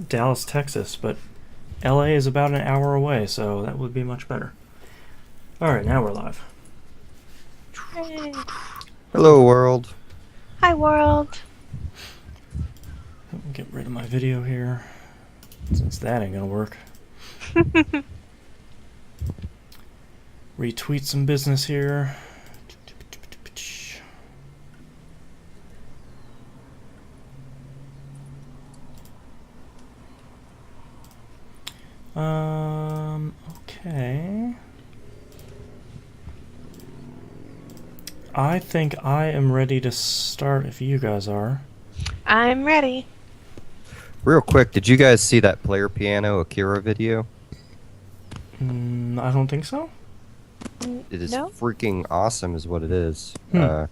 Dallas, Texas, but LA is about an hour away, so that would be much better. Alright, now we're live. Hey. Hello, world. Hi, world. Get rid of my video here, since that ain't gonna work. Retweet some business here. Okay. I think I am ready to start if you guys are. I'm ready. Real quick, did you guys see that Player Piano Akira video? I don't think so. It is No? freaking awesome is what it is. Hmm. I'm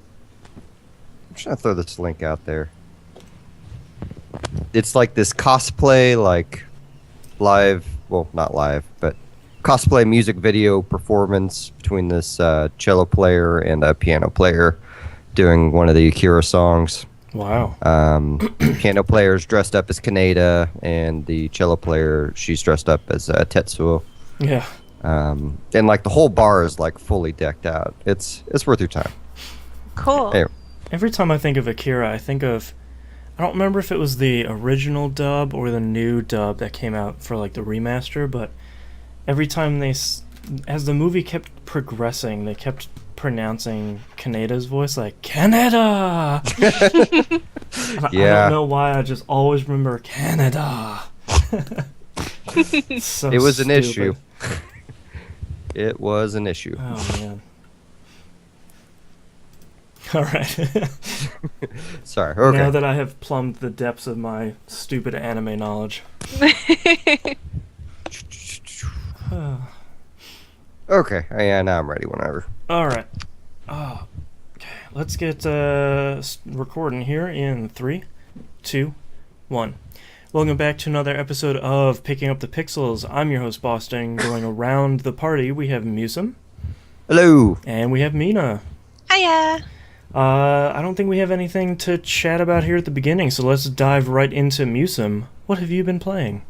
just gonna throw this link out there. It's like this cosplay, like, live, well, not live, but cosplay music video performance between this cello player and a piano player doing one of the Akira songs. Wow. Piano player's dressed up as Kaneda, and the cello player, she's dressed up as Tetsuo. Yeah. And like the whole bar is like fully decked out. It's worth your time. Cool. Anyway, Every time I think of Akira, I think of... I don't remember if it was the original dub or the new dub that came out for like the remaster, but every time as the movie kept progressing, they kept pronouncing Kaneda's voice like, Canada! I Yeah. don't know why, I just always remember Canada. So it was an stupid. issue. It was an issue. Oh, man. Alright. Sorry. Okay. Now that I have plumbed the depths of my stupid anime knowledge. Okay. Yeah. Now I'm ready. Whenever. Alright. Oh, okay. Let's get recording here in 3, 2, 1. Welcome back to another episode of Picking Up the Pixels. I'm your host, Boston. Going around the party, we have Musum. Hello. And we have Mina. Hiya. I don't think we have anything to chat about here at the beginning, so let's dive right into Musum. What have you been playing?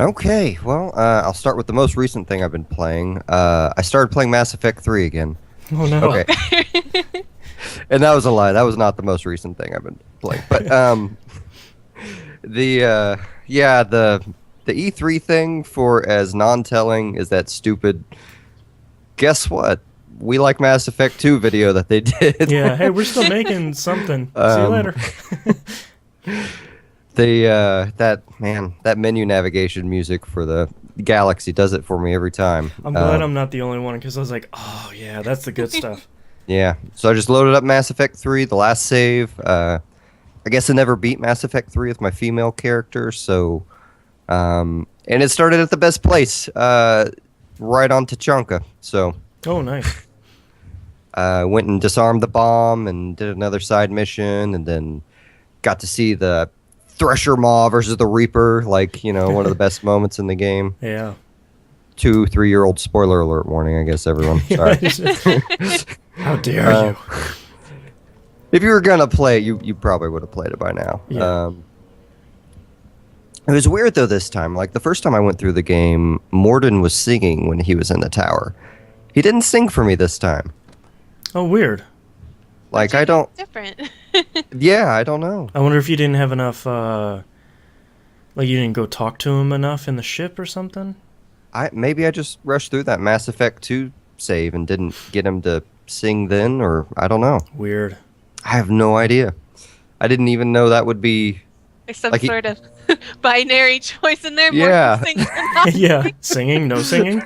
Okay. Well, I'll start with the most recent thing I've been playing. I started playing Mass Effect 3 again. Oh no. Okay. And that was a lie. That was not the most recent thing I've been playing. But the E3 thing for as non-telling as that stupid. Guess what? We like Mass Effect 2 video that they did. Yeah, hey, we're still making something. See you later. That menu navigation music for the Galaxy does it for me every time. I'm glad I'm not the only one, because I was like, oh yeah, that's the good stuff. Yeah, so I just loaded up Mass Effect 3, the last save. I guess I never beat Mass Effect 3 with my female character, so... and it started at the best place, right on Tachanka, so... Oh, nice. Went and disarmed the bomb and did another side mission, and then got to see the Thresher Maw versus the Reaper, like, you know, one of the best moments in the game. Yeah. 2-3-year-old spoiler alert warning, I guess, everyone. Sorry. How dare you? If you were gonna play it, you probably would have played it by now. Yeah. It was weird, though, this time. Like, the first time I went through the game, Morden was singing when he was in the tower. He didn't sing for me this time. Oh, weird. Like, I don't... Different. Yeah, I don't know. I wonder if you didn't have enough, like you didn't go talk to him enough in the ship or something? Maybe I just rushed through that Mass Effect 2 save and didn't get him to sing then, or I don't know. Weird. I have no idea. I didn't even know that would be... There's some Like he- sort of binary choice in there. Yeah. More singing than not Yeah. Singing, no singing?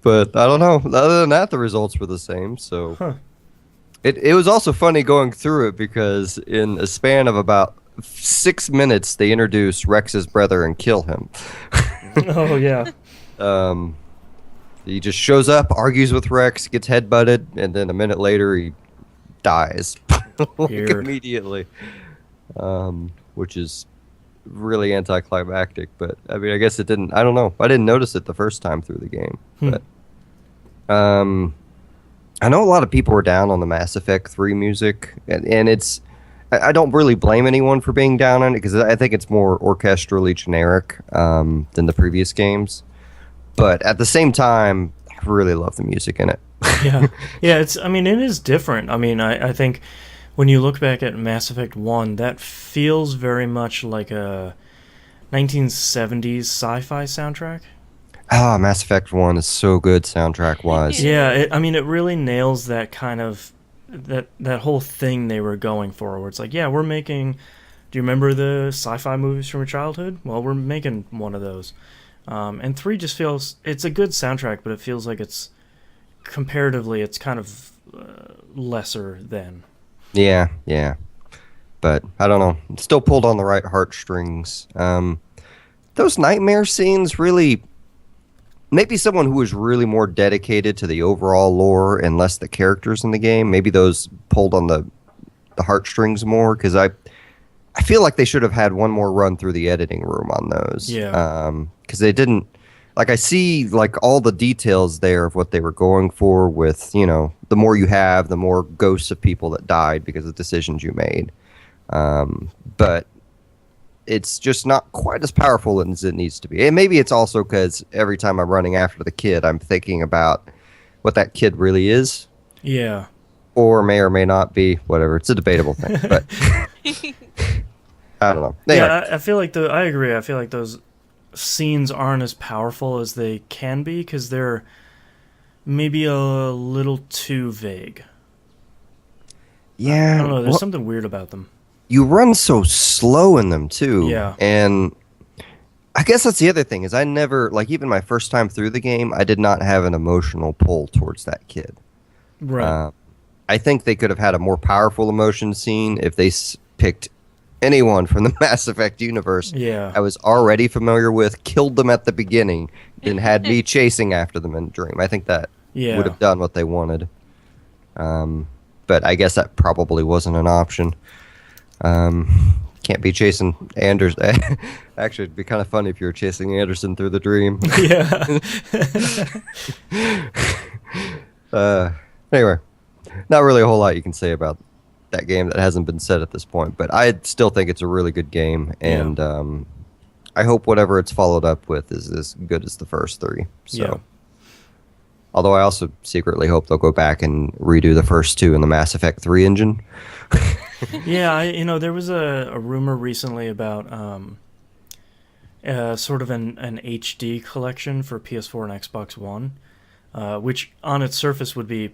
But I don't know. Other than that, the results were the same, so... Huh. It was also funny going through it because in a span of about 6 minutes, they introduce Rex's brother and kill him. Oh, yeah. He just shows up, argues with Rex, gets headbutted, and then a minute later he dies. Like, Weird. immediately. Which is really anticlimactic, but I mean, I guess it didn't. I don't know. I didn't notice it the first time through the game, but I know a lot of people were down on the Mass Effect 3 music, and it's I don't really blame anyone for being down on it because I think it's more orchestrally generic than the previous games. But at the same time, I really love the music in it. Yeah, yeah. It's. I mean, it is different. I mean, I think when you look back at Mass Effect One, that feels very much like a 1970s sci-fi soundtrack. Ah, Mass Effect 1 is so good soundtrack-wise. Yeah, I mean, it really nails that kind of that whole thing they were going for, where it's like, yeah, we're making. Do you remember the sci-fi movies from your childhood? Well, we're making one of those. And three just feels it's a good soundtrack, but it feels like it's comparatively it's kind of lesser than. Yeah, yeah. But I don't know. Still pulled on the right heartstrings. Those nightmare scenes really. Maybe someone who was really more dedicated to the overall lore and less the characters in the game. Maybe those pulled on the heartstrings more because I feel like they should have had one more run through the editing room on those. Yeah. Because they didn't. Like I see like all the details there of what they were going for with, the more you have, the more ghosts of people that died because of decisions you made. But it's just not quite as powerful as it needs to be. And maybe it's also because every time I'm running after the kid, I'm thinking about what that kid really is. Yeah. Or may not be, whatever. It's a debatable thing. But I don't know. Anyway. Yeah, I feel like I agree. I feel like those scenes aren't as powerful as they can be because they're maybe a little too vague. Yeah. I don't know. There's something weird about them. You run so slow in them too. Yeah. And I guess that's the other thing is I never, like even my first time through the game, I did not have an emotional pull towards that kid. Right. I think they could have had a more powerful emotion scene if they picked anyone from the Mass Effect universe Yeah. I was already familiar with, killed them at the beginning, and had me chasing after them in Dream. I think that Yeah. would have done what they wanted. But I guess that probably wasn't an option. Can't be chasing Anderson. Actually, it'd be kind of funny if you were chasing Anderson through the Dream. Yeah. Anyway, not really a whole lot you can say about that game that hasn't been said at this point, but I still think it's a really good game, and I hope whatever it's followed up with is as good as the first three. So. Yeah. Although I also secretly hope they'll go back and redo the first two in the Mass Effect 3 engine. Yeah, there was a rumor recently about sort of an HD collection for PS4 and Xbox One, which on its surface would be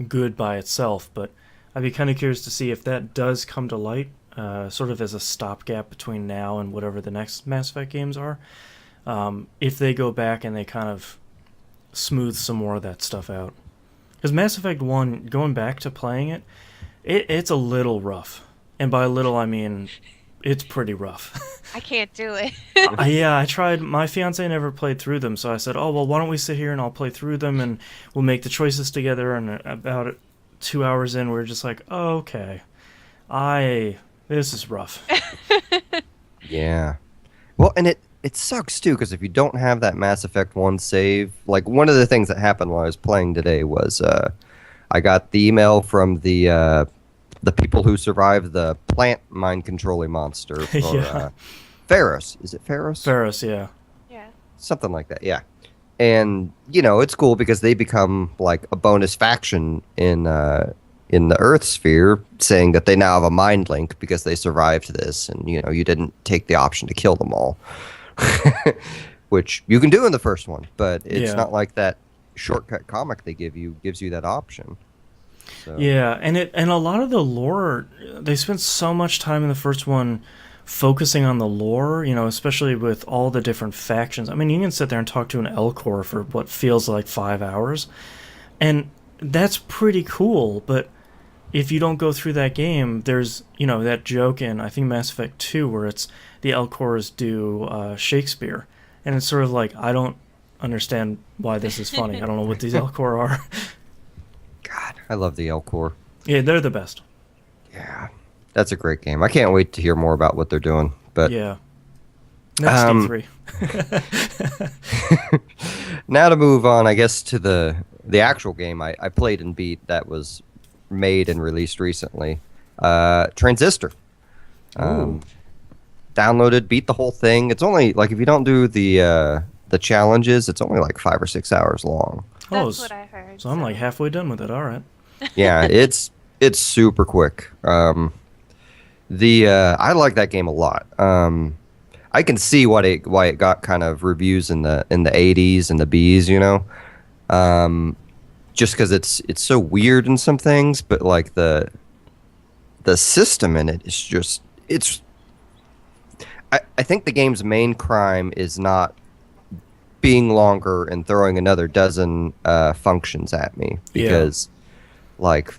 good by itself, but I'd be kind of curious to see if that does come to light, sort of as a stopgap between now and whatever the next Mass Effect games are. If they go back and they kind of smooth some more of that stuff out. Because Mass Effect 1, going back to playing it, it's a little rough. And by little, I mean, it's pretty rough. I can't do it. Yeah, I tried. My fiance never played through them, so I said, oh, well, why don't we sit here and I'll play through them and we'll make the choices together. And about 2 hours in, we were just like, oh, okay. This is rough. Yeah. Well, and it sucks, too, because if you don't have that Mass Effect 1 save, like, one of the things that happened while I was playing today was I got the email from the people who survived the plant mind-controlling monster. Yeah. Pharos. Is it Pharos? Pharos, yeah. Yeah. Something like that, yeah. And, it's cool because they become, like, a bonus faction in the Earth sphere, saying that they now have a mind link because they survived this, and, you didn't take the option to kill them all. Which you can do in the first one, but it's not like that shortcut comic they gives you that option. So. Yeah, and a lot of the lore, they spent so much time in the first one focusing on the lore, especially with all the different factions. I mean, you can sit there and talk to an Elcor for what feels like 5 hours, and that's pretty cool, but if you don't go through that game, there's, that joke in, I think, Mass Effect 2, where it's the Elcors do Shakespeare. And it's sort of like, I don't understand why this is funny. I don't know what these Elcor are. God, I love the Elcor. Yeah, they're the best. Yeah, that's a great game. I can't wait to hear more about what they're doing. But yeah. Next D3. Now to move on, I guess, to the actual game I played and beat that was made and released recently. Transistor. Ooh. Downloaded, beat the whole thing. It's only like if you don't do the challenges, it's only like 5 or 6 hours long. That's what I heard. So I'm like halfway done with it. All right. Yeah, it's super quick. I like that game a lot. I can see why it got kind of reviews in the 80s and the B's, you know. Just because it's so weird in some things, but like the system in it is just I think the game's main crime is not being longer and throwing another dozen functions at me, because like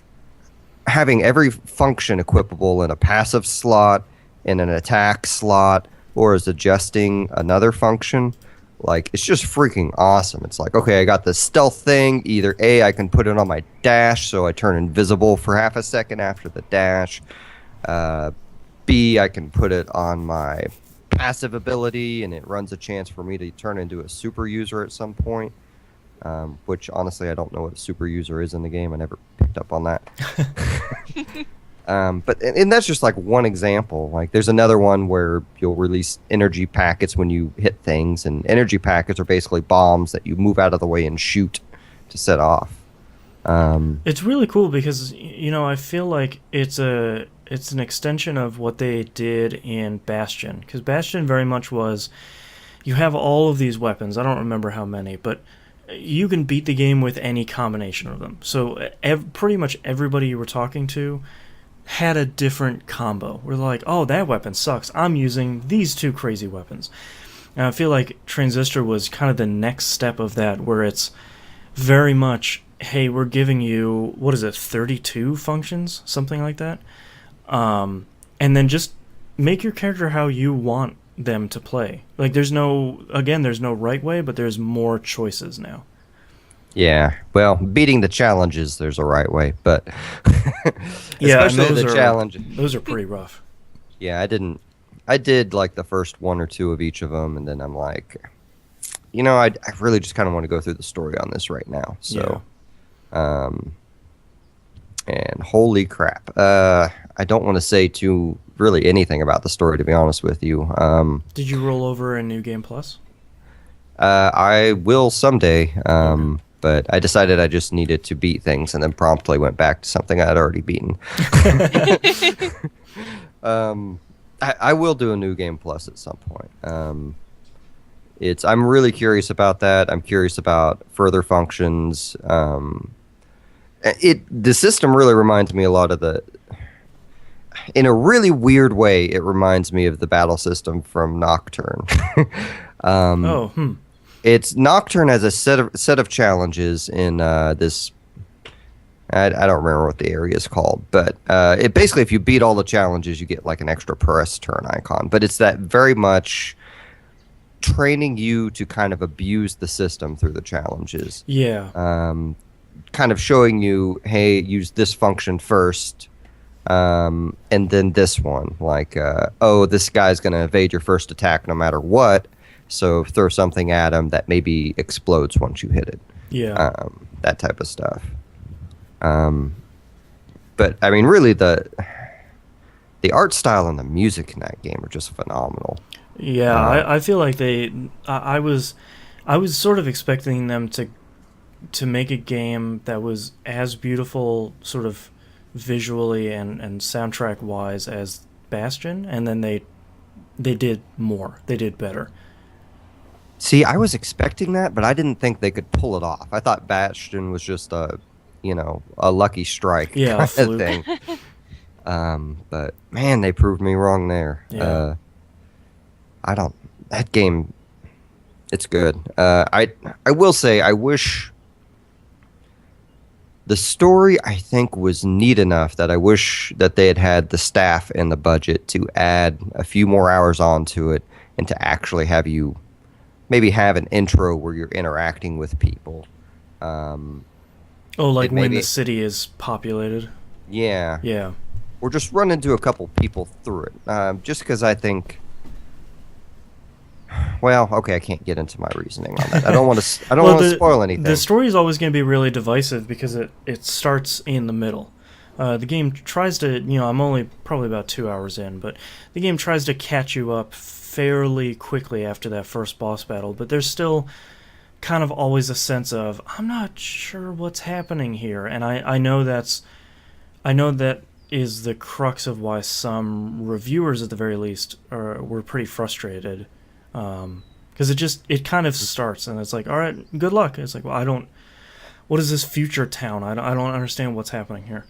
having every function equipable in a passive slot, in an attack slot, or as adjusting another function, like it's just freaking awesome. It's like, okay, I got this stealth thing. Either A, I can put it on my dash so I turn invisible for half a second after the dash. B, I can put it on my passive ability and it runs a chance for me to turn into a super user at some point. Which honestly, I don't know what a super user is in the game. I never picked up on that. But that's just like one example. Like there's another one where you'll release energy packets when you hit things, and energy packets are basically bombs that you move out of the way and shoot to set off. It's really cool because, you know, I feel like it's an extension of what they did in Bastion, because Bastion very much was, you have all of these weapons. I don't remember how many, but you can beat the game with any combination of them. So pretty much everybody you were talking to had a different combo. We're like, oh, that weapon sucks. I'm using these two crazy weapons. And I feel like Transistor was kind of the next step of that, where it's very much, hey, we're giving you, 32 functions? Something like that. And then just make your character how you want them to play. Like there's no right way, but there's more choices now. Yeah, well, beating the challenges, there's a right way, but yeah, especially the challenges. Those are pretty rough. Yeah, I did like the first one or two of each of them, and then I'm like, you know, I really just kind of want to go through the story on this right now. So, and holy crap, I don't want to say really anything about the story, to be honest with you. Did you roll over in New Game Plus? I will someday. But I decided I just needed to beat things, and then promptly went back to something I'd already beaten. I will do a New Game Plus at some point. I'm really curious about that. I'm curious about further functions. The system really reminds me a lot of in a really weird way, it reminds me of the battle system from Nocturne. It's Nocturne has a set of challenges in this. I don't remember what the area is called, but it basically, if you beat all the challenges, you get like an extra press turn icon. But it's that very much training you to kind of abuse the system through the challenges. Yeah. Kind of showing you, hey, use this function first, and then this one. Like, this guy's going to evade your first attack no matter what. So throw something at him that maybe explodes once you hit it. Yeah. That type of stuff. But I mean, really, the art style and the music in that game are just phenomenal. Yeah, I feel like I was sort of expecting them to make a game that was as beautiful, sort of visually and soundtrack wise, as Bastion, and then they did more. They did better. See, I was expecting that, but I didn't think they could pull it off. I thought Bastion was just a lucky strike kind of thing. But man, they proved me wrong there. Yeah. That game, it's good. I will say, I wish the story, I think, was neat enough that I wish that they had the staff and the budget to add a few more hours onto it, and to actually have you maybe have an intro where you're interacting with people. When the city is populated? Yeah. Yeah. Or just run into a couple people through it. Just because I think... Well, okay, I can't get into my reasoning on that. I don't want to spoil anything. The story is always going to be really divisive because it starts in the middle. The game tries to, I'm only probably about 2 hours in, but the game tries to catch you up fairly quickly after that first boss battle, but there's still kind of always a sense of, I'm not sure what's happening here, and I know that is the crux of why some reviewers, at the very least, were pretty frustrated, because it kind of starts and it's like, all right, good luck. It's like, well, what is this future town? I don't understand what's happening here.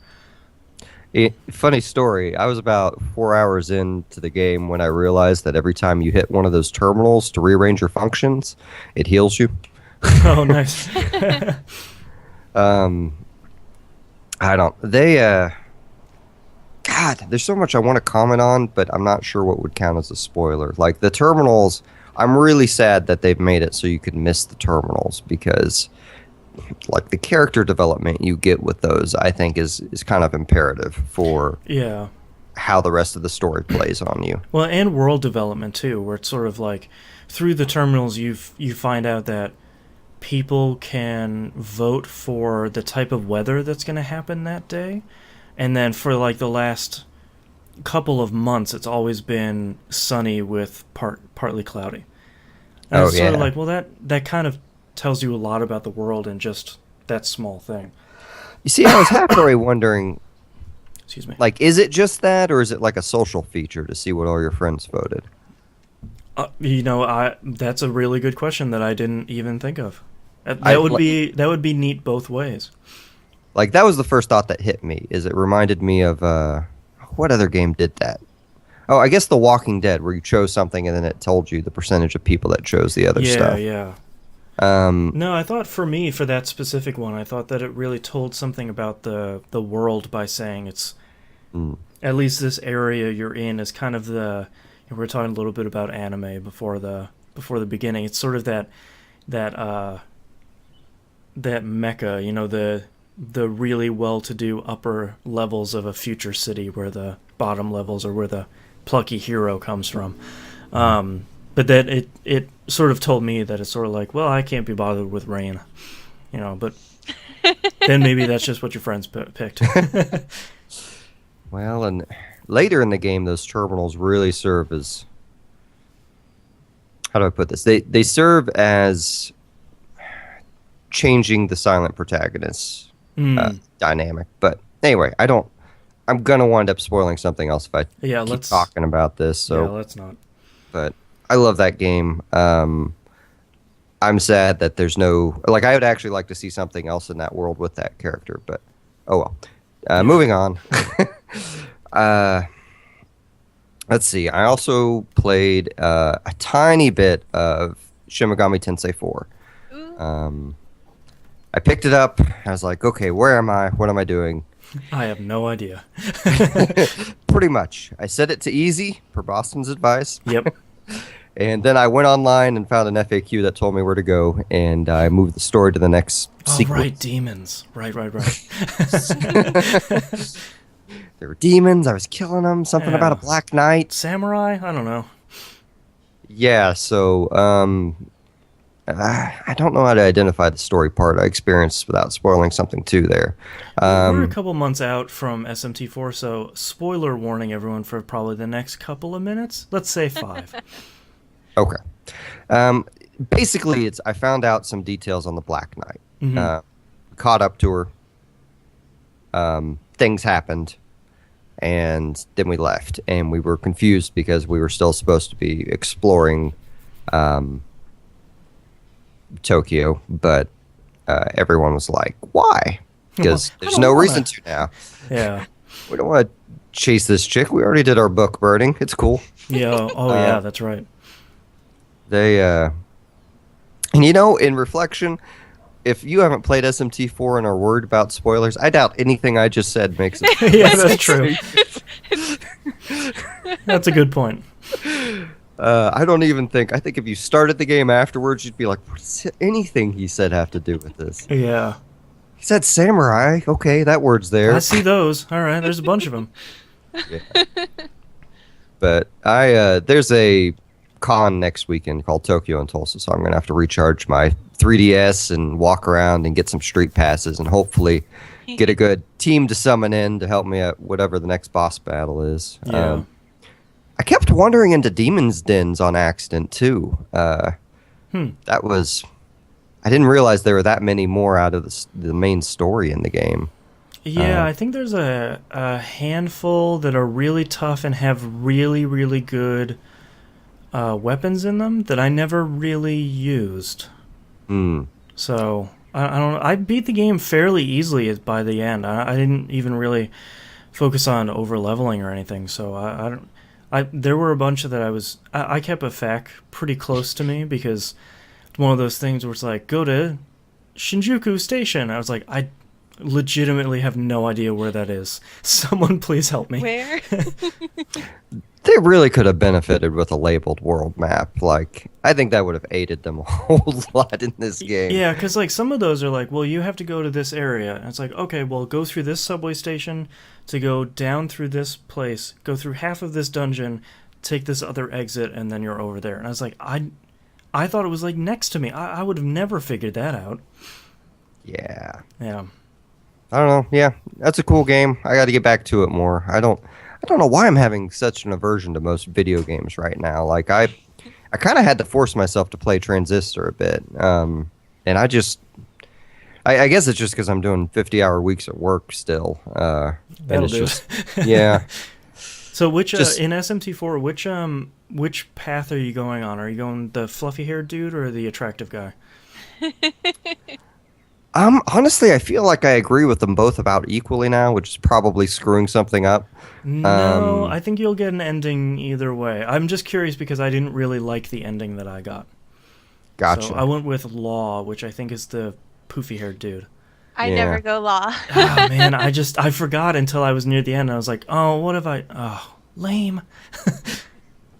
Funny story. I was about 4 hours into the game when I realized that every time you hit one of those terminals to rearrange your functions, it heals you. Oh, nice. I don't. They. God, there's so much I want to comment on, but I'm not sure what would count as a spoiler. Like the terminals, I'm really sad that they've made it so you can miss the terminals because, like, the character development you get with those, I think, is kind of imperative for how the rest of the story plays on you. Well, and world development too, where it's sort of like through the terminals you find out that people can vote for the type of weather that's going to happen that day. And then for like the last couple of months, it's always been sunny with partly cloudy. And it's sort of like, well, that kind of tells you a lot about the world in just that small thing. You see, I was halfway wondering, excuse me, like, is it just that, or is it like a social feature to see what all your friends voted? That's a really good question that I didn't even think of. That would be neat both ways. Like, that was the first thought that hit me, is it reminded me of, what other game did that? Oh, I guess The Walking Dead, where you chose something and then it told you the percentage of people that chose the other stuff. Yeah. No, I thought for that specific one, I thought that it really told something about the world by saying it's, at least this area you're in is kind of we were talking a little bit about anime before the beginning. It's sort of that mecca, the really well-to-do upper levels of a future city where the bottom levels are where the plucky hero comes from. But that it sort of told me that it's sort of like, well, I can't be bothered with rain, but then maybe that's just what your friends picked. Well, and later in the game, those terminals really serve as, how do I put this? They serve as changing the silent protagonist's dynamic. But anyway, I'm going to wind up spoiling something else if I keep talking about this. So yeah, let's not. But I love that game. I'm sad that there's no... Like, I would actually like to see something else in that world with that character, but oh well. Moving on. Let's see. I also played a tiny bit of Shin Megami Tensei 4. I picked it up. I was like, okay, where am I? What am I doing? I have no idea. Pretty much. I set it to easy, per Boston's advice. Yep. And then I went online and found an FAQ that told me where to go, and I moved the story to the next sequence. Right, demons. Right. There were demons. I was killing them. Something about a Black Knight. Samurai? I don't know. Yeah, so I don't know how to identify the story part I experienced without spoiling something too there. We're a couple months out from SMT4, so spoiler warning everyone for probably the next couple of minutes. Let's say 5. Okay. Basically, I found out some details on the Black Knight. Mm-hmm. Caught up to her. Things happened. And then we left. And we were confused because we were still supposed to be exploring Tokyo. But everyone was like, why? Because there's no reason to now. Yeah. We don't want to chase this chick. We already did our book burning. It's cool. Yeah. Oh, yeah, that's right. And in reflection, if you haven't played SMT4 and are worried about spoilers, I doubt anything I just said makes it. Yeah, that's true. That's a good point. I don't even think. I think if you started the game afterwards, you'd be like, what does anything he said have to do with this? Yeah. He said samurai. Okay, that word's there. I see those. All right, there's a bunch of them. Yeah. But there's a con next weekend called Tokyo in Tulsa, so I'm going to have to recharge my 3DS and walk around and get some street passes and hopefully get a good team to summon in to help me at whatever the next boss battle is. Yeah. I kept wandering into demons' dens on accident too. That was. I didn't realize there were that many more out of the main story in the game. Yeah, I think there's a handful that are really tough and have really, really good weapons in them that I never really used. So, I don't know. I beat the game fairly easily by the end. I didn't even really focus on over-leveling or anything, so there were a bunch that I kept a FAQ pretty close to me because it's one of those things where it's like, go to Shinjuku Station. I was like, I legitimately have no idea where that is. Someone please help me. Where? They really could have benefited with a labeled world map. Like, I think that would have aided them a whole lot in this game. Yeah, because like some of those are like, well, you have to go to this area. And it's like, okay, well, go through this subway station to go down through this place, go through half of this dungeon, take this other exit, and then you're over there. And I was like, I thought it was like next to me. I would have never figured that out. Yeah. Yeah. I don't know. Yeah, that's a cool game. I got to get back to it more. I don't know why I'm having such an aversion to most video games right now. Like I kind of had to force myself to play Transistor a bit, and I guess it's just because I'm doing 50-hour weeks at work still. And That'll it's do just it. yeah. So in SMT4, which path are you going on? Are you going the fluffy-haired dude or the attractive guy? Honestly, I feel like I agree with them both about equally now, which is probably screwing something up. No, I think you'll get an ending either way. I'm just curious because I didn't really like the ending that I got. Gotcha. So I went with Law, which I think is the poofy-haired dude. I Yeah. never go law. Oh, man, I forgot until I was near the end. I was like, oh, what have I... Oh, lame.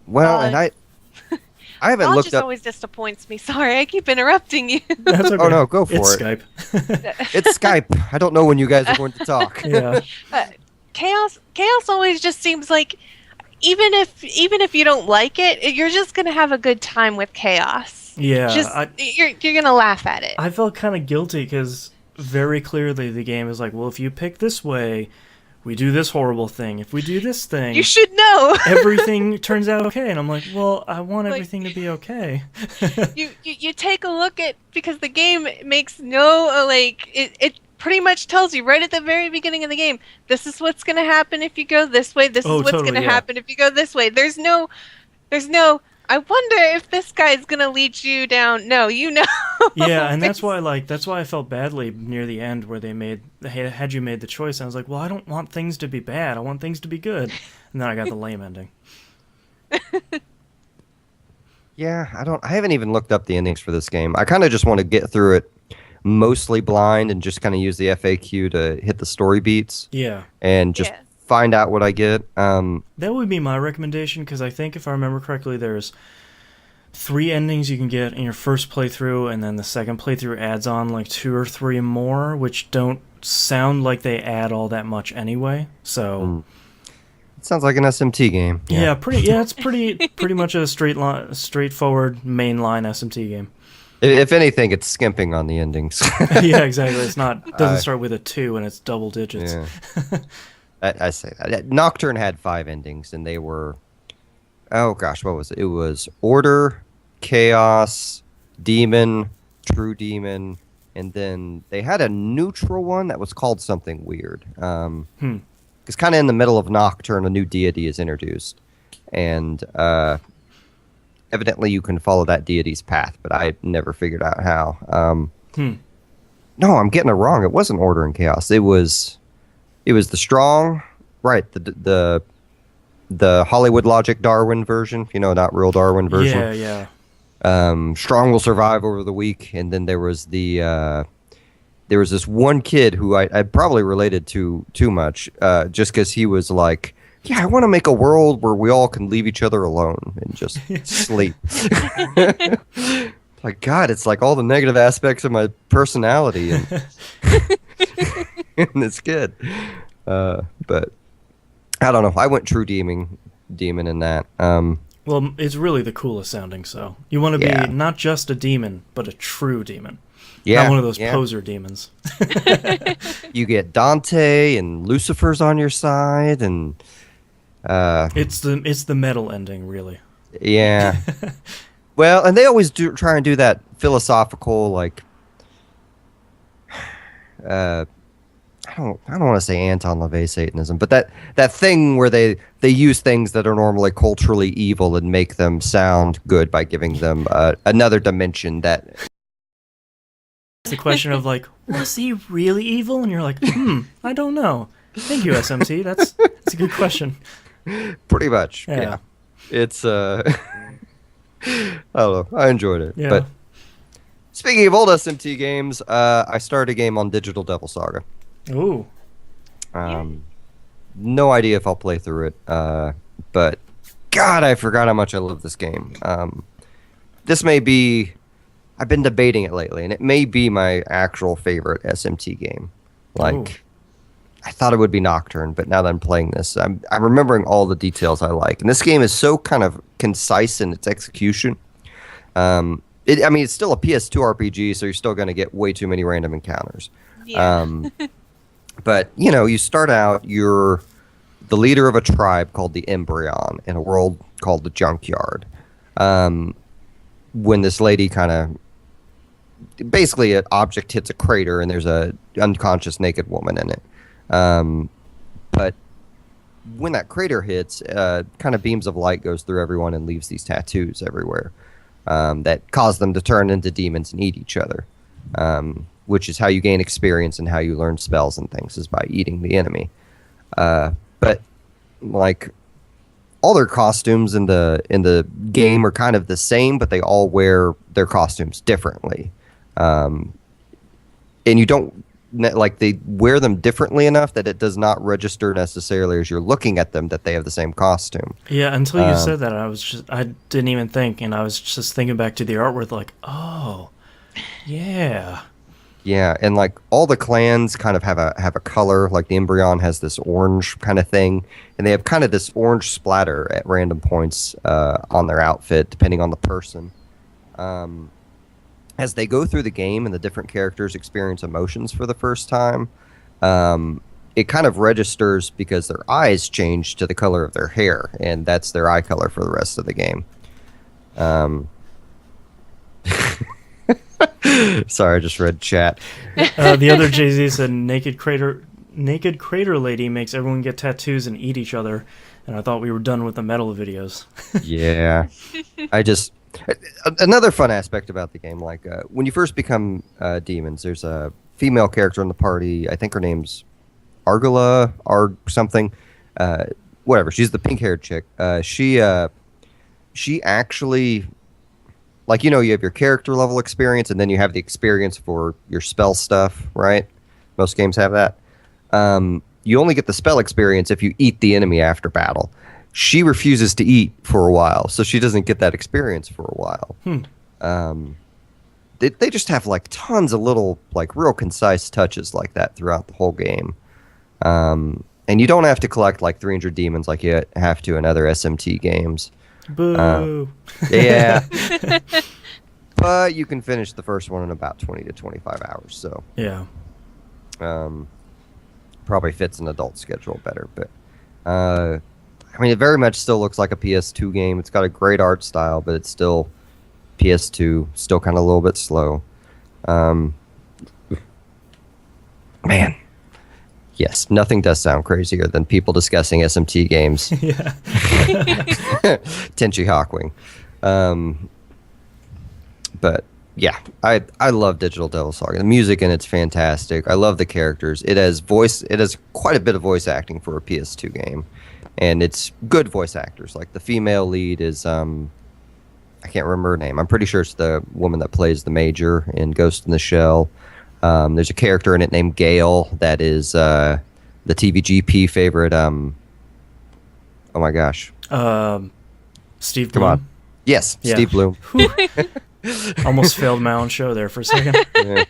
Well, and I haven't Law looked just up. always disappoints me. Sorry, I keep interrupting you. That's okay. Oh no, go for It's it. Skype. It's Skype. I don't know when you guys are going to talk. Yeah. Chaos always just seems like even if you don't like it, you're just gonna have a good time with chaos. Yeah. You're gonna laugh at it. I felt kind of guilty because very clearly the game is like, well, if you pick this way, we do this horrible thing. If we do this thing, You should know. everything turns out okay. And I'm like, well, I want Like- everything to be okay. you take a look at, because the game makes no it pretty much tells you right at the very beginning of the game, this is what's gonna happen if you go this way. This is what's totally, gonna yeah. happen if you go this way. There's no. I wonder if this guy's gonna lead you down. No, you know. Yeah, and that's why I felt badly near the end where they had you made the choice. I was like, well, I don't want things to be bad. I want things to be good. And then I got the lame ending. Yeah, I haven't even looked up the endings for this game. I kind of just want to get through it mostly blind and just kind of use the FAQ to hit the story beats Yeah. and just Yeah. find out what I get. That would be my recommendation because I think if I remember correctly, there's 3 endings you can get in your first playthrough, and then the second playthrough adds on like 2 or 3 more, which don't sound like they add all that much anyway. So It sounds like an SMT game. yeah, it's pretty much a straightforward mainline SMT game. If anything, it's skimping on the endings. Yeah, exactly. It doesn't start with a 2 and it's double digits. Yeah. I say that. Nocturne had 5 endings, and they were, oh gosh, what was it? It was Order, Chaos, Demon, True Demon, and then they had a neutral one that was called something weird. Because kind of in the middle of Nocturne, a new deity is introduced, and evidently you can follow that deity's path, but I never figured out how. No, I'm getting it wrong. It wasn't Order and Chaos. It was the strong, right? The Hollywood Logic Darwin version, not real Darwin version. Yeah, yeah. Strong will survive over the weak, and then there was there was this one kid who I probably related to too much, just because he was like, yeah, I want to make a world where we all can leave each other alone and just sleep. Like, God, it's like all the negative aspects of my personality, and, and it's good. But I don't know. I went True Demon in that. Well, it's really the coolest sounding, so you want to Yeah. be not just a demon, but a true demon. Yeah, Not one of those yeah. poser demons. You get Dante and Lucifer's on your side, and It's the metal ending, really. yeah. Well, and they always do try and do that philosophical, like, uh, I don't want to say Anton LaVey Satanism, but that thing where they use things that are normally culturally evil and make them sound good by giving them another dimension that. It's the question of like, was he really evil? And you're like, I don't know. Thank you, SMT. That's a good question. Pretty much. Yeah. It's I don't know. I enjoyed it. Yeah. But speaking of old SMT games, I started a game on Digital Devil Saga. Ooh. No idea if I'll play through it. But God, I forgot how much I love this game. This may be. I've been debating it lately, and it may be my actual favorite SMT game. Like, Ooh. I thought it would be Nocturne, but now that I'm playing this, I'm remembering all the details I like. And this game is so kind of concise in its execution. It's still a PS2 RPG, so you're still going to get way too many random encounters. Yeah. But, you start out, you're the leader of a tribe called the Embryon in a world called the Junkyard. When this lady kind of... Basically, an object hits a crater, and there's a unconscious naked woman in it. But when that crater hits, kind of beams of light goes through everyone and leaves these tattoos everywhere that cause them to turn into demons and eat each other, which is how you gain experience and how you learn spells and things, is by eating the enemy. But like all their costumes in the game are kind of the same, but they all wear their costumes differently. And you don't like they wear them differently enough that it does not register necessarily as you're looking at them that they have the same costume. Yeah, until you said that, I didn't even think, and I was just thinking back to the artwork, like, oh, yeah. Yeah, and like all the clans kind of have a color. Like the Embryon has this orange kind of thing, and they have kind of this orange splatter at random points on their outfit, depending on the person. As they go through the game and the different characters experience emotions for the first time, it kind of registers because their eyes change to the color of their hair, and that's their eye color for the rest of the game. Sorry, I just read chat. The other Jay-Z said naked crater lady makes everyone get tattoos and eat each other, and I thought we were done with the metal videos. Yeah. Another fun aspect about the game, like when you first become demons, there's a female character in the party. I think her name's Argula or something. Whatever. She's the pink-haired chick. She actually, like, you have your character level experience, and then you have the experience for your spell stuff, right? Most games have that. You only get the spell experience if you eat the enemy after battle. She refuses to eat for a while, so she doesn't get that experience for a while. They just have like tons of little, like, real concise touches like that throughout the whole game. And you don't have to collect like 300 demons like you have to in other SMT games. Boo. Yeah. But you can finish the first one in about 20 to 25 hours, so Yeah. probably fits an adult schedule better. But it very much still looks like a PS2 game. It's got a great art style, but it's still PS2, still kind of a little bit slow. Man. Yes, nothing does sound crazier than people discussing SMT games. Yeah. Tenchi Hawkwing. But yeah, I love Digital Devil Saga. The music in it's fantastic. I love the characters. It has quite a bit of voice acting for a PS2 game. And it's good voice actors. Like the female lead is I can't remember her name. I'm pretty sure it's the woman that plays the Major in Ghost in the Shell. There's a character in it named Gale that is the TVGP favorite. Oh my gosh. Steve Come Bloom. on. Yes, Yeah. Steve Bloom. Almost failed my own show there for a second. Yeah.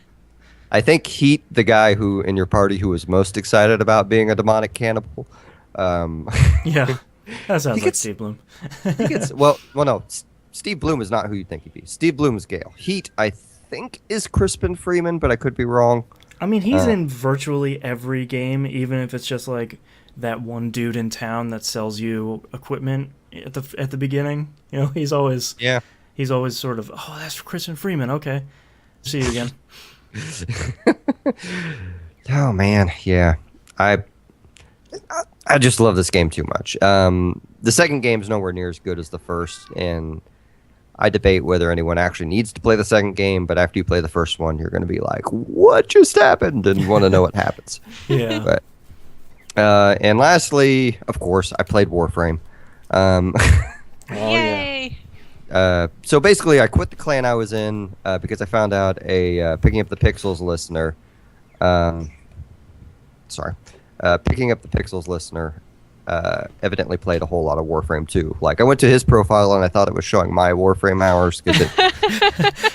I think Heat, the guy who in your party who was most excited about being a demonic cannibal. Yeah. That sounds like gets- Steve Bloom. Well, no. Steve Bloom is not who you think he'd be. Steve Bloom is Gale. Heat, I think is Crispin Freeman, but I could be wrong. I mean, he's in virtually every game, even if it's just like that one dude in town that sells you equipment at the beginning. You know, he's always sort of, oh, that's Crispin Freeman. Okay, see you again. Oh man, yeah. I just love this game too much. The second game's nowhere near as good as the first, and I debate whether anyone actually needs to play the second game, but after you play the first one, you're going to be like, what just happened? And want to know what happens. Yeah. But, and lastly, of course, I played Warframe. Yay! So basically, I quit the clan I was in because I found out a Picking Up the Pixels listener. Picking Up the Pixels listener evidently played a whole lot of Warframe too. Like, I went to his profile and I thought it was showing my Warframe hours.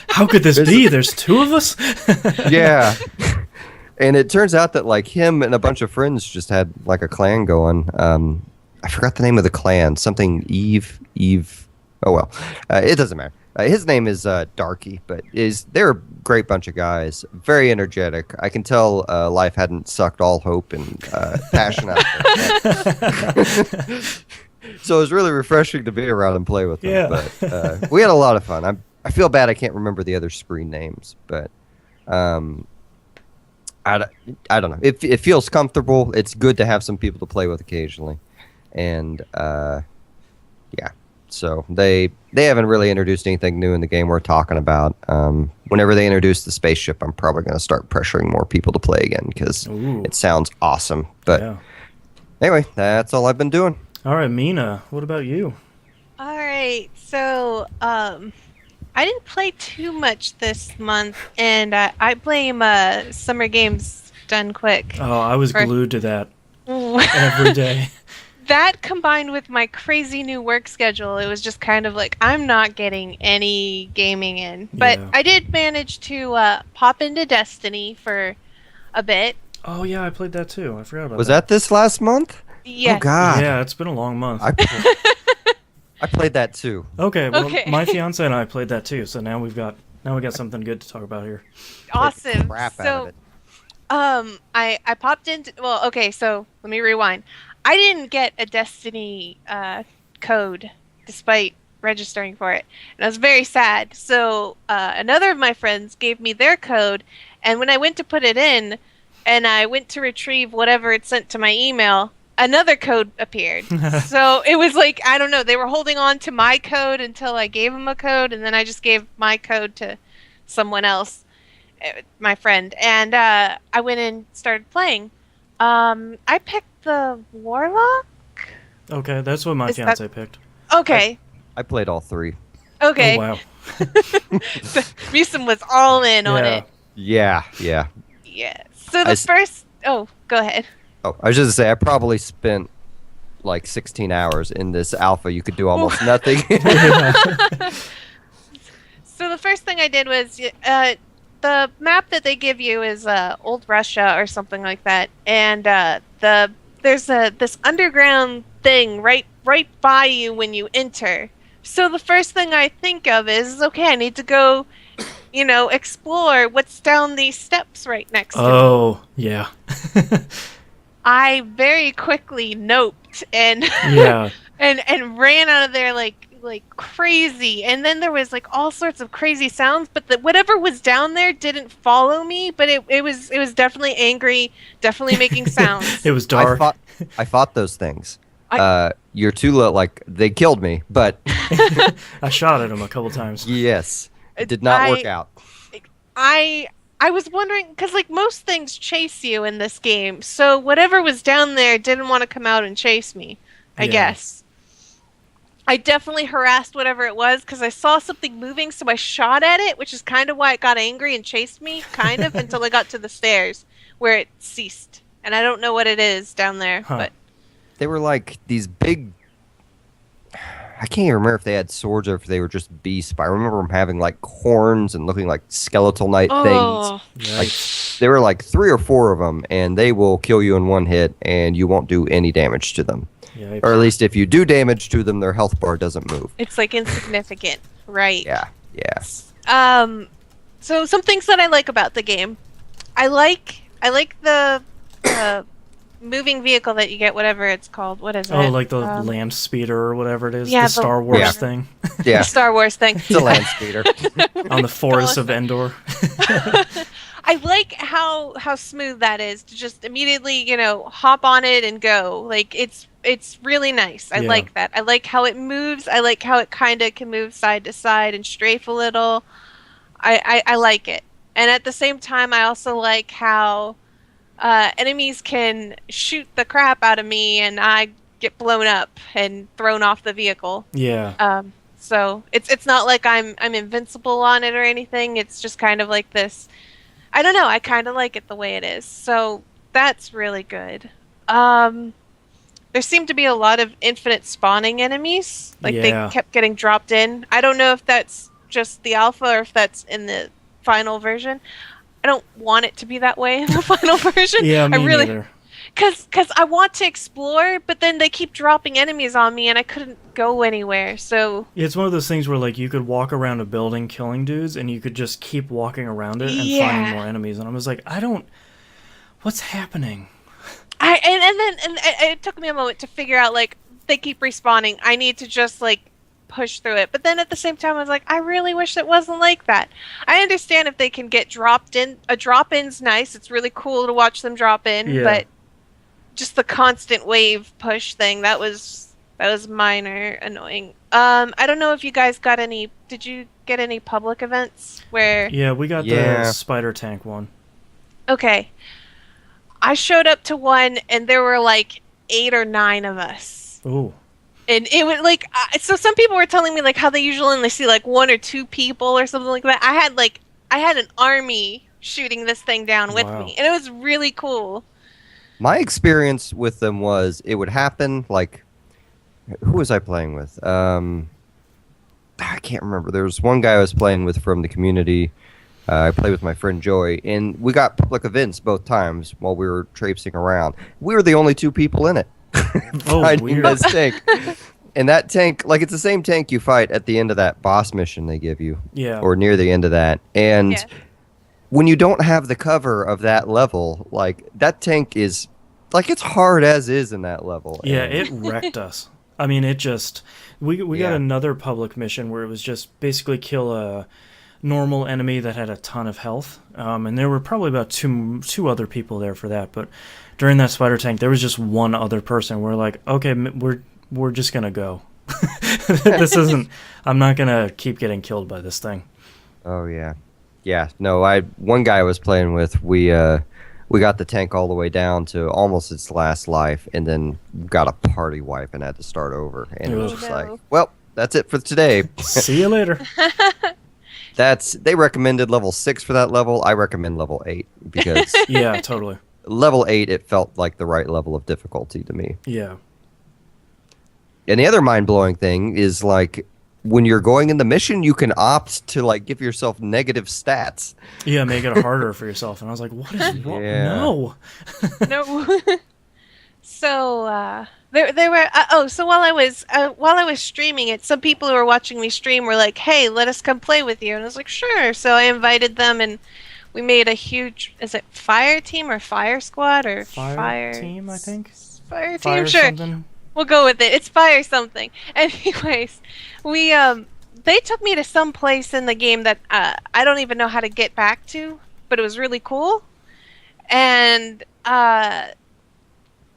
How could this be? There's two of us? Yeah. And it turns out that, like, him and a bunch of friends just had, like, a clan going. I forgot the name of the clan. Something Eve. Oh, well. It doesn't matter. His name is Darky, but they're a great bunch of guys. Very energetic. I can tell life hadn't sucked all hope and passion out of them. So it was really refreshing to be around and play with them. Yeah. But we had a lot of fun. I feel bad I can't remember the other screen names, but I don't know. It feels comfortable. It's good to have some people to play with occasionally. And yeah. So they haven't really introduced anything new in the game we're talking about. Whenever they introduce the spaceship, I'm probably going to start pressuring more people to play again because it sounds awesome. But anyway, that's all I've been doing. All right, Mina, what about you? All right, so I didn't play too much this month, and I blame Summer Games Done Quick. Oh, I was glued to that every day. That combined with my crazy new work schedule, it was just kind of like, I'm not getting any gaming in. But I did manage to pop into Destiny for a bit. Oh, yeah, I played that too. I forgot about that. Was that this last month? Yeah. Oh, God. Yeah, it's been a long month. I played that too. Okay, well, my fiance and I played that too, so now we got something good to talk about here. Awesome. Crap out of it. I popped into, well, okay, so let me rewind. I didn't get a Destiny code despite registering for it, and I was very sad. So another of my friends gave me their code, and when I went to put it in, and I went to retrieve whatever it sent to my email, another code appeared. So it was like, I don't know, they were holding on to my code until I gave them a code, and then I just gave my code to someone else, my friend, and I went and started playing. I picked the Warlock. Okay, that's what my fiance picked. Okay. I played all three. Okay. Oh, wow. Musim was all in on it. Yeah. Yeah. So the first... Oh, go ahead. Oh, I was just going to say, I probably spent like 16 hours in this alpha. You could do almost nothing. So the first thing I did was... the map that they give you is Old Russia or something like that, and there's this underground thing right by you when you enter. So the first thing I think of is, okay, I need to go, explore what's down these steps right next to me. Oh, yeah. I very quickly noped and and ran out of there like crazy, and then there was like all sorts of crazy sounds, but whatever was down there didn't follow me, but it was definitely angry, definitely making sounds. It was dark. I fought those things. You're too low. Like, they killed me, but I shot at him a couple times. Yes, it did not work out. I was wondering, because like most things chase you in this game, so whatever was down there didn't want to come out and chase me, I guess. I definitely harassed whatever it was because I saw something moving, so I shot at it, which is kind of why it got angry and chased me, kind of, until I got to the stairs, where it ceased. And I don't know what it is down there, but... They were like these big... I can't even remember if they had swords or if they were just beasts, but I remember them having like horns and looking like skeletal knight things. Like, there were like 3 or 4 of them, and they will kill you in one hit, and you won't do any damage to them. Yikes. Or at least if you do damage to them, their health bar doesn't move. It's like insignificant, right? Yeah. So some things that I like about the game. I like the moving vehicle that you get, whatever it's called. What is it? Oh, like the land speeder or whatever it is, yeah, the Star Wars Yeah. thing Yeah, the Star Wars thing. it's a land speeder. on the forests of Endor. I like how smooth that is to just immediately, hop on it and go. Like it's really nice. I Yeah. like that. I like how it moves. I like how it kind of can move side to side and strafe a little. I like it. And at the same time, I also like how enemies can shoot the crap out of me and I get blown up and thrown off the vehicle. Yeah. So it's not like I'm invincible on it or anything. It's just kind of like this. I don't know. I kind of like it the way it is. So that's really good. There seemed to be a lot of infinite spawning enemies. Like Yeah. they kept getting dropped in. I don't know if that's just the alpha or if that's in the final version. I don't want it to be that way in the final version. Yeah, me I really, neither. Cause I want to explore, but then they keep dropping enemies on me, and I couldn't go anywhere. So It's one of those things where like you could walk around a building killing dudes, and you could just keep walking around it and Yeah. finding more enemies. And I was like, what's happening? and it took me a moment to figure out, like, they keep respawning. I need to just like push through it. But then at the same time, I was like, I really wish it wasn't like that. I understand if they can get dropped in. A drop-in's nice. It's really cool to watch them drop in, Yeah. but just the constant wave push thing, that was minor annoying. I don't know if you guys got any. Did you get any public events where? Yeah, we got Yeah. the spider tank one. Okay, I showed up to one, and there were like 8 or 9 of us, Oh, and it was like so. Some people were telling me like how they usually only see like 1 or 2 people or something like that. I had an army shooting this thing down with Wow. me, and it was really cool. My experience with them was it would happen like, who was I playing with? I can't remember. There was one guy I was playing with from the community. I played with my friend Joy, and we got public events both times while we were traipsing around. We were the only 2 people in it. Oh, Finding weird. this tank. And that tank, like, it's the same tank you fight at the end of that boss mission they give you, yeah. or near the end of that. And Yeah. when you don't have the cover of that level, like, that tank is, like, it's hard as is in that level. Yeah, And- it wrecked us. I mean, it just we got Yeah. another public mission where it was just basically kill a normal enemy that had a ton of health, and there were probably about two other people there for that. But during that spider tank, there was just one other person. We're like, okay, we're just gonna go. This isn't. I'm not gonna keep getting killed by this thing. Oh yeah, yeah. No, one guy I was playing with, we got the tank all the way down to almost its last life, and then got a party wipe and had to start over. And it was Oh, just no. like, well, that's it for today. See you later. They recommended level 6 for that level. I recommend level 8 because Yeah, totally. level 8 it felt like the right level of difficulty to me. Yeah. And the other mind-blowing thing is, like, when you're going in the mission, you can opt to, like, give yourself negative stats. Yeah, make it harder for yourself. And I was like, what is wrong? Yeah. No. No. So there were so while I was streaming it, some people who were watching me stream were like, "Hey, let us come play with you," and I was like, "Sure." So I invited them, and we made a huge. Is it fire team or fire squad or Fire team, I think. Fire team, Fire sure. something. We'll go with it. It's fire something. Anyways, we they took me to some place in the game that I don't even know how to get back to, but it was really cool. And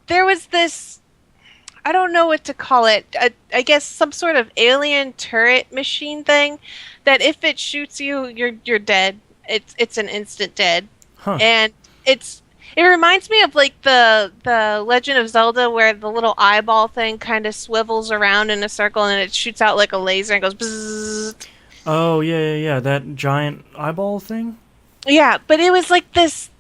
there was this, I don't know what to call it. I guess some sort of alien turret machine thing that if it shoots you, you're dead. It's an instant dead. Huh. And it reminds me of like the Legend of Zelda where the little eyeball thing kind of swivels around in a circle and it shoots out like a laser and goes bzzz. Oh, yeah. That giant eyeball thing? Yeah, but it was like this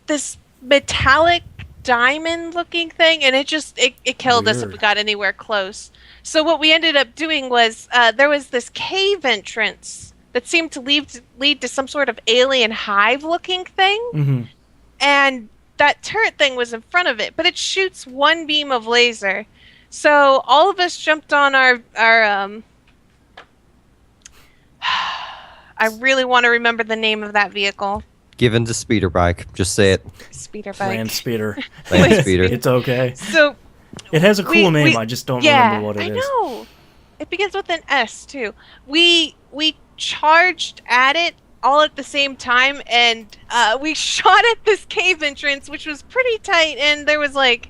metallic diamond looking thing, and it killed us if we Weird. got anywhere close. So what we ended up doing was there was this cave entrance that seemed to lead to some sort of alien hive looking thing, Mm-hmm. and that turret thing was in front of it, but it shoots one beam of laser. So all of us jumped on our I really want to remember the name of that vehicle. Given to speeder bike. Just say it. Speeder bike. Land speeder. Land speeder. It's okay. So It has a cool name. we- I just don't yeah, remember what it is. I know. It begins with an S too. We charged at it all at the same time, and we shot at this cave entrance, which was pretty tight, and there was like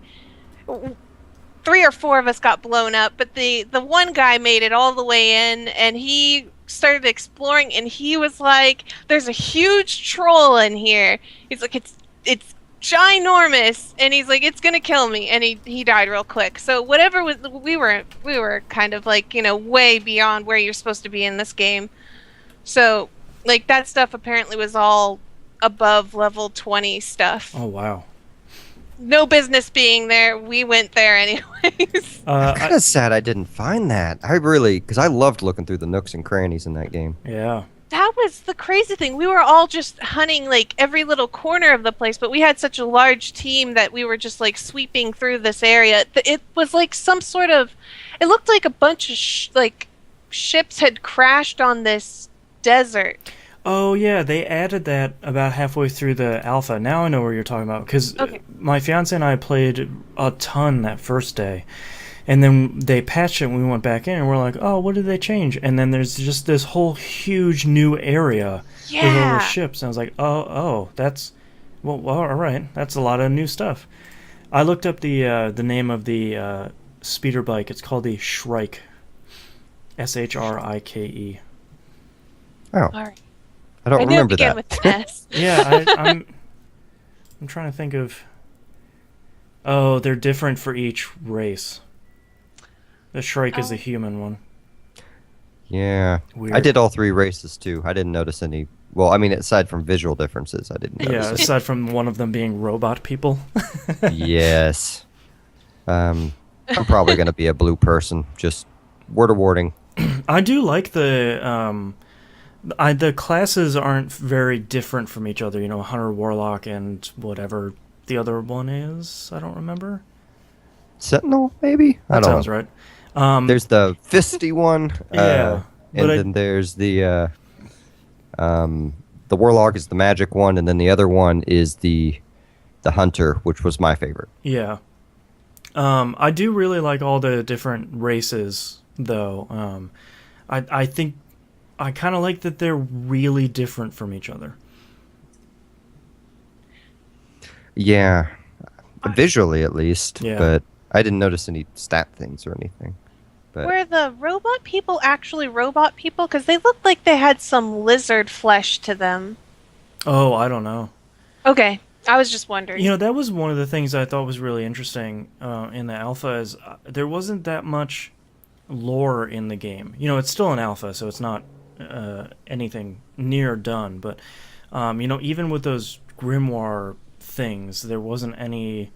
3 or 4 of us got blown up, but the one guy made it all the way in, and he started exploring, and he was like, "There's a huge troll in here." He's like, "It's ginormous," and he's like, "It's gonna kill me," and he died real quick. So whatever was, we were kind of like, way beyond where you're supposed to be in this game. So like that stuff apparently was all above level 20 stuff. Oh wow. No business being there. We went there anyways. Kind of sad I didn't find that. Because I loved looking through the nooks and crannies in that game. Yeah. That was the crazy thing. We were all just hunting like every little corner of the place, but we had such a large team that we were just like sweeping through this area. It was like some sort of, it looked like a bunch of ships had crashed on this desert. Oh yeah, they added that about halfway through the alpha. Now I know what you're talking about because my fiance and I played a ton that first day, and then they patched it and we went back in and we're like, oh, what did they change? And then there's just this whole huge new area with all the ships, and I was like, oh, that's well, all right, that's a lot of new stuff. I looked up the name of the speeder bike. It's called the Shrike, Shrike. Oh. All right. I don't knew it remember began that. with an S. Yeah, I'm trying to think of. Oh, they're different for each race. The Shrike is the human one. Yeah. Weird. I did all 3 races too. I didn't notice any. Well, I mean, aside from visual differences, I didn't notice. Yeah, any. aside from one of them being robot people. Yes. I'm probably going to be a blue person. Just word of warning. I do like the classes aren't very different from each other. Hunter, Warlock, and whatever the other one is. I don't remember. Sentinel, maybe? I That don't sounds know. right. There's the fisty one. Yeah, and but then there's the Warlock is the magic one, and then the other one is the Hunter, which was my favorite. Yeah. I do really like all the different races, though. I think I kind of like that they're really different from each other. Yeah. Visually, at least. Yeah. But I didn't notice any stat things or anything. But Were the robot people actually robot people? Because they looked like they had some lizard flesh to them. Oh, I don't know. Okay, I was just wondering. That was one of the things I thought was really interesting in the alpha is there wasn't that much lore in the game. It's still an alpha, so it's not anything near done. But, even with those grimoire things, there wasn't any...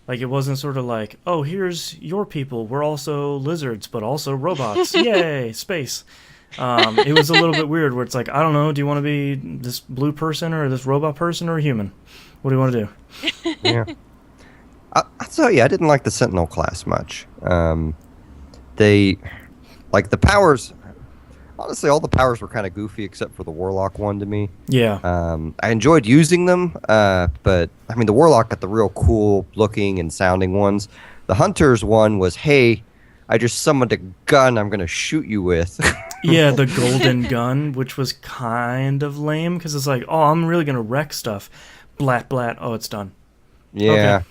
Like, it wasn't sort of like, oh, here's your people. We're also lizards, but also robots. Yay, space. It was a little bit weird where it's like, I don't know, do you want to be this blue person or this robot person or a human? What do you want to do? yeah. I'll tell you, I didn't like the Sentinel class much. They... Like, the powers... Honestly, all the powers were kind of goofy except for the Warlock one to me. Yeah. I enjoyed using them, but, I mean, the Warlock got the real cool looking and sounding ones. The Hunter's one was, hey, I just summoned a gun I'm going to shoot you with. Yeah, the golden gun, which was kind of lame, because it's like, oh, I'm really going to wreck stuff. Blat, blat, oh, it's done. Yeah. Okay.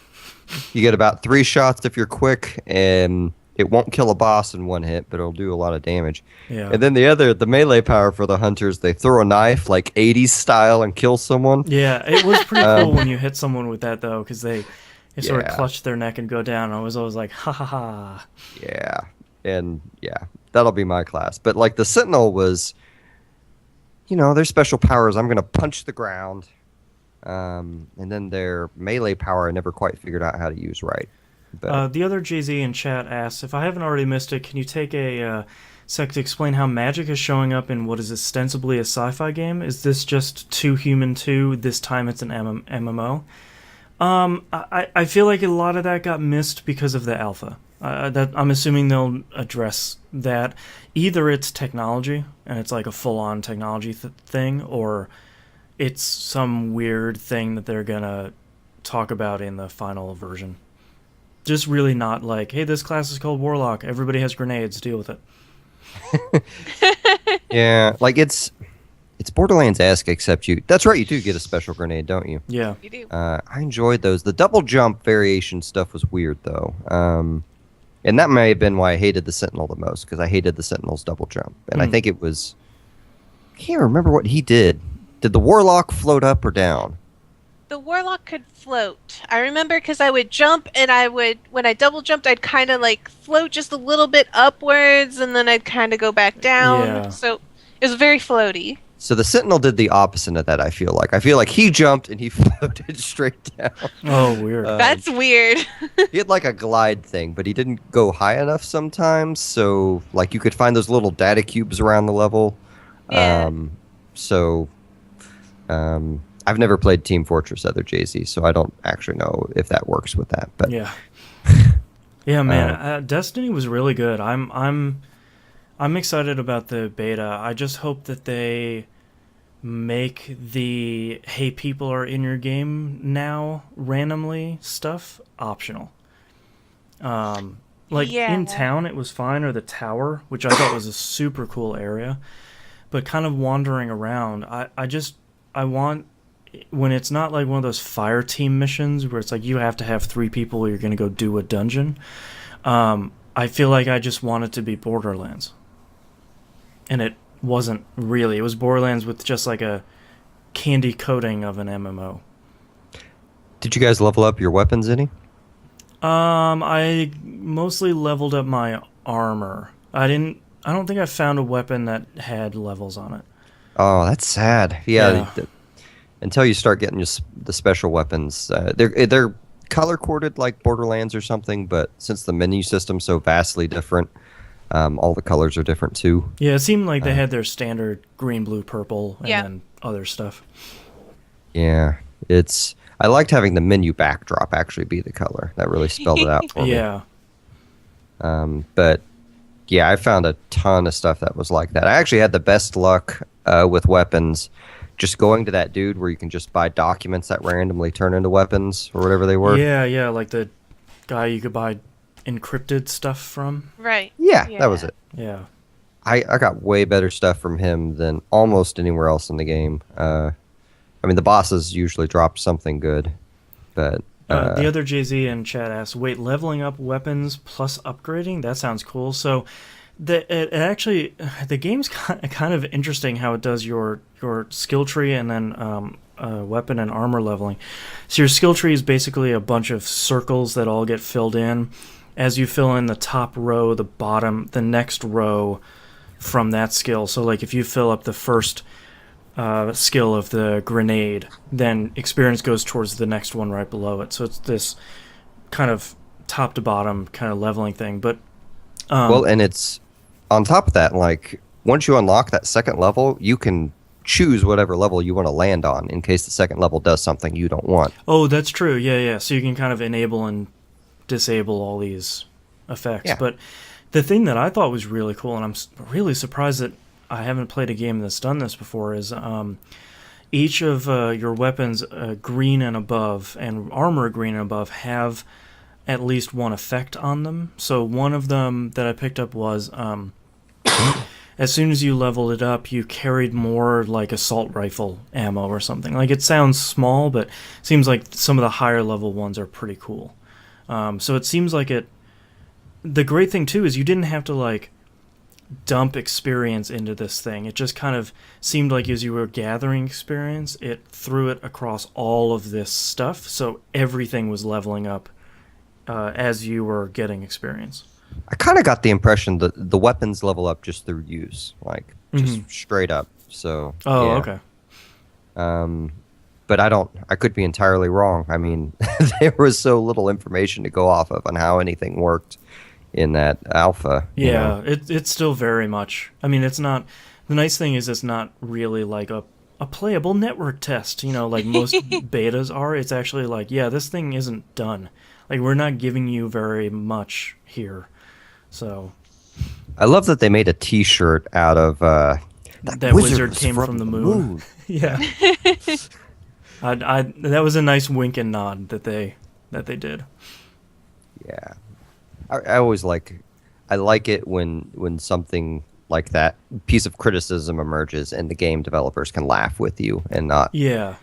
You get about 3 shots if you're quick, and it won't kill a boss in one hit, but it'll do a lot of damage. Yeah. And then the melee power for the Hunters, they throw a knife, like 80s style, and kill someone. Yeah, it was pretty cool when you hit someone with that, though, because they sort of Yeah. clutch their neck and go down. I was always like, ha ha ha. Yeah. And, yeah, that'll be my class. But, like, the Sentinel was, their special powers, I'm going to punch the ground. And then their melee power, I never quite figured out how to use right. But The other JZ in chat asks, if I haven't already missed it, can you take a sec to explain how magic is showing up in what is ostensibly a sci-fi game? Is this just 2 Human 2? This time it's an MMO? I feel like a lot of that got missed because of the alpha. That I'm assuming they'll address that. Either it's technology and it's like a full-on technology thing, or it's some weird thing that they're gonna talk about in the final version. Just really not like, hey, this class is called Warlock. Everybody has grenades. Deal with it. Yeah, like it's Borderlands-esque, except you. That's right, you do get a special grenade, don't you? Yeah. You do. I enjoyed those. The double jump variation stuff was weird though, and that may have been why I hated the Sentinel the most, because I hated the Sentinel's double jump, and I think it was. I can't remember what he did. Did the Warlock float up or down? The Warlock could float. I remember because I would jump and when I double jumped, I'd kind of like float just a little bit upwards and then I'd kind of go back down. Yeah. So it was very floaty. So the Sentinel did the opposite of that. I feel like he jumped and he floated straight down. Oh, weird. That's weird. He had like a glide thing, but he didn't go high enough sometimes. So like you could find those little data cubes around the level. Yeah. I've never played Team Fortress other JZ, so I don't actually know if that works with that. But Yeah. Yeah, man. Destiny was really good. I'm excited about the beta. I just hope that they make the hey, people are in your game now randomly stuff optional. Like Yeah. in town it was fine, or the tower, which I thought was a super cool area. But kind of wandering around, I want, when it's not like one of those fire team missions where it's like you have to have 3 people or you're going to go do a dungeon. I feel like I just want it to be Borderlands. And it wasn't really. It was Borderlands with just like a candy coating of an MMO. did you guys level up your weapons any? I mostly leveled up my armor. I don't think I found a weapon that had levels on it. Oh, that's sad. Yeah. Yeah. Until you start getting the special weapons, they're color coded like Borderlands or something. But since the menu system's so vastly different, all the colors are different too. Yeah, it seemed like they had their standard green, blue, purple, and Yeah. then other stuff. Yeah, I liked having the menu backdrop actually be the color. That really spelled it out for me. Yeah. But yeah, I found a ton of stuff that was like that. I actually had the best luck with weapons. Just going to that dude where you can just buy documents that randomly turn into weapons or whatever they were. Yeah, like the guy you could buy encrypted stuff from. Right. Yeah, that was it. Yeah. I got way better stuff from him than almost anywhere else in the game. I mean, the bosses usually drop something good, but The other JZ in chat asks, wait, leveling up weapons plus upgrading? That sounds cool. So the game's kind of interesting how it does your skill tree and then weapon and armor leveling. So your skill tree is basically a bunch of circles that all get filled in. As you fill in the top row, the bottom, the next row from that skill. So like if you fill up the first skill of the grenade, then experience goes towards the next one right below it. So it's this kind of top to bottom kind of leveling thing. But well, and it's on top of that, like once you unlock that second level, you can choose whatever level you want to land on in case the second level does something you don't want. oh, that's true. Yeah. So you can kind of enable and disable all these effects. Yeah. But the thing that I thought was really cool, and I'm really surprised that I haven't played a game that's done this before, is each of your weapons, green and above, and armor green and above, have at least one effect on them. So one of them that I picked up was as soon as you leveled it up, you carried more like assault rifle ammo or something. Like it sounds small, but it seems like some of the higher level ones are pretty cool. So it seems like it. The great thing too is you didn't have to like dump experience into this thing. It just kind of seemed like as you were gathering experience, it threw it across all of this stuff. So everything was leveling up as you were getting experience. I kind of got the impression that the weapons level up just through use, like just straight up. So Oh, yeah. okay. But I could be entirely wrong. I mean, there was so little information to go off of on how anything worked in that alpha. you Yeah, know? it's still very much. I mean, it's not. The nice thing is it's not really like a playable network test. You know, like most betas are. It's actually like, yeah, this thing isn't done. Like, we're not giving you very much here. So I love that they made a T-shirt out of that wizard was came from the moon. Yeah. That was a nice wink and nod that they did. Yeah, I always I like it when something like that piece of criticism emerges and the game developers can laugh with you and not Yeah.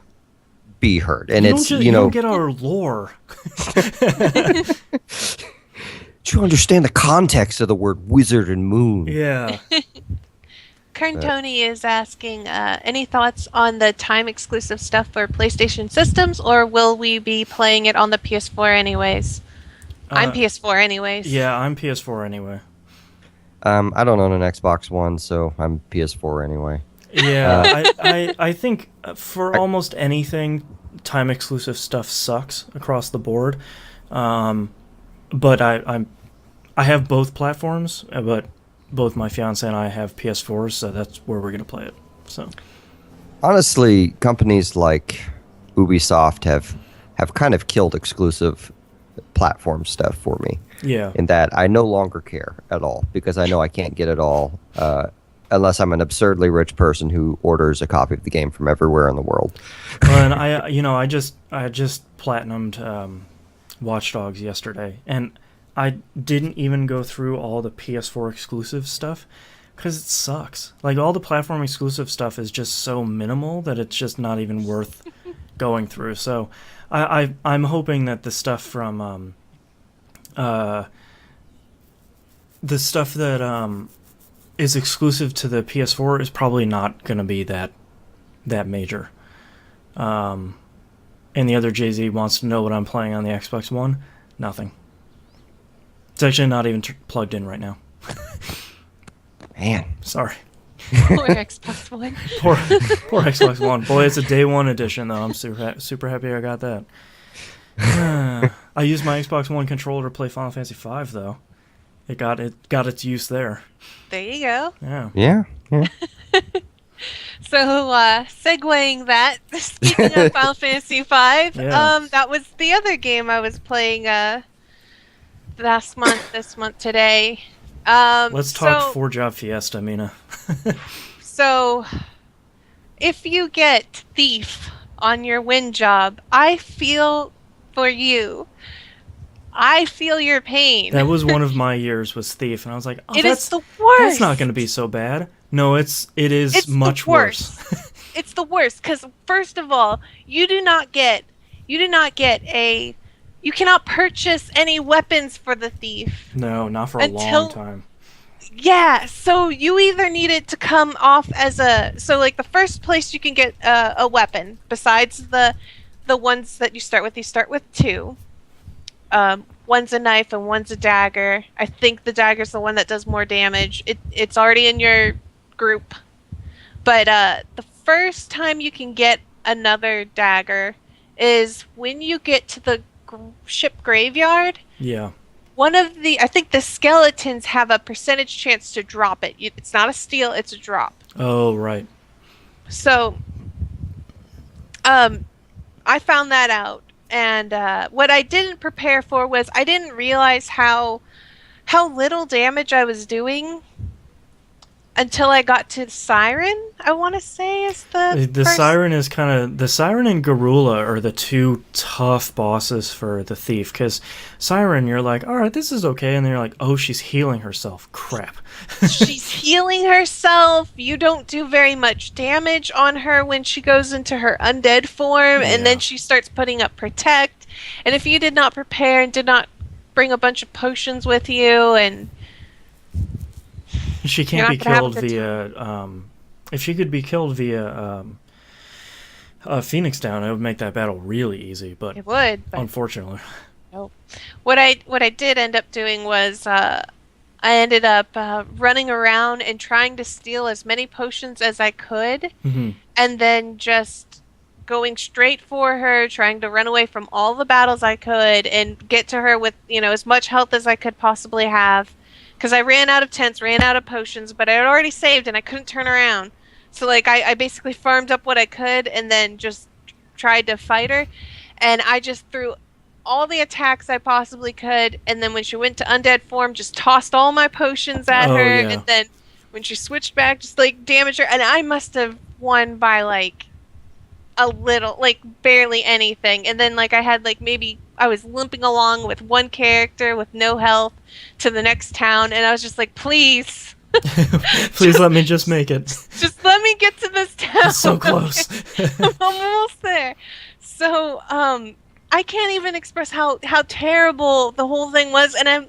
be hurt. And You it's don't you don't get our lore. do you understand the context of the word wizard and moon? Yeah. Kern Tony is asking, any thoughts on the time exclusive stuff for PlayStation systems, or will we be playing it on the PS4 anyways? I'm PS4 anyways. Yeah, I'm PS4 anyway. I don't own an Xbox One, so I'm PS4 anyway. Yeah, I think for almost anything, time exclusive stuff sucks across the board. But I have both platforms, but both my fiance and I have PS4s, so that's where we're gonna play it. So Honestly, companies like Ubisoft have kind of killed exclusive platform stuff for me. yeah, In that I no longer care at all because I know I can't get it all unless I'm an absurdly rich person who orders a copy of the game from everywhere in the world. and I just platinumed Watch Dogs yesterday, and I didn't even go through all the PS4 exclusive stuff because it sucks. Like, all the platform exclusive stuff is just so minimal that it's just not even worth going through. So I'm hoping that the stuff from the stuff that is exclusive to the PS4 is probably not going to be that major. And the other Jay-Z wants to know what I'm playing on the Xbox One. Nothing. It's actually not even plugged in right now. Man. Sorry. Poor Xbox One. Poor Xbox One. Boy, it's a day one edition, though. I'm super happy I got that. I used my Xbox One controller to play Final Fantasy V, though. It got its use there. There you go. Yeah. Yeah. So, segueing that, speaking of Final Fantasy V, that was the other game I was playing this month today. Let's talk 4-Job Fiesta, Mina. So, if you get Thief on your win job, I feel for you. I feel your pain. That was one of my years, was Thief, and I was like, oh, It is the worst. That's not going to be so bad. No, it is It's much the worse. It's the worst because, first of all, you cannot purchase any weapons for the Thief. No, not for a long time. Yeah, so you either need it to come off as the first place you can get a weapon besides the ones that you start with two. One's a knife and one's a dagger. I think the dagger's the one that does more damage. It's already in your group. But the first time you can get another dagger is when you get to the ship graveyard. Yeah. I think the skeletons have a percentage chance to drop it. It's not a steal, it's a drop. Oh, right. So, I found that out. And what I didn't prepare for was I didn't realize how little damage I was doing until I got to Siren, I want to say is the first... Siren is kind of... The Siren and Garula are the two tough bosses for the Thief, because Siren, you're like, alright, this is okay, and then you're like, oh, she's healing herself. Crap. She's healing herself. You don't do very much damage on her when she goes into her undead form, and then she starts putting up Protect, and if you did not prepare and did not bring a bunch of potions with you, and... She can't be killed via... if she could be killed via Phoenix Down, it would make that battle really easy, but... It would, but... Unfortunately. Nope. What I did end up doing was... I ended up running around and trying to steal as many potions as I could, and then just going straight for her, trying to run away from all the battles I could, and get to her with, as much health as I could possibly have. Because I ran out of tents, ran out of potions, but I had already saved and I couldn't turn around. So, I basically farmed up what I could and then just tried to fight her. And I just threw all the attacks I possibly could, and then when she went to undead form, just tossed all my potions at Oh, her, yeah. and then when she switched back, just like damaged her, and I must have won by like a little, like barely anything. And then like I had like maybe I was limping along with one character with no health to the next town, and I was just like, please, Please let me just make it. just let me get to this town. It's so close. I'm almost there. So, I can't even express how terrible the whole thing was, and I'm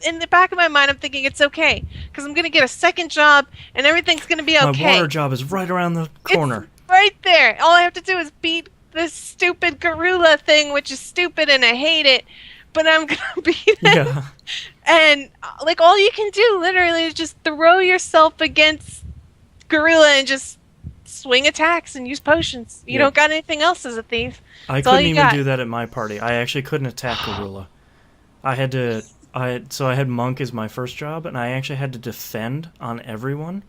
in the back of my mind, I'm thinking it's okay because I'm gonna get a second job and everything's gonna be okay. My water job is right around the corner. It's right there. All I have to do is beat this stupid gorilla thing, which is stupid and I hate it, but I'm gonna beat it. Yeah. And like all you can do literally is just throw yourself against gorilla and just swing attacks and use potions. You Yeah. don't got anything else as a thief. I That's all couldn't you even got. do that at my party. I actually couldn't attack gorilla. I had monk as my first job, and I actually had to defend on everyone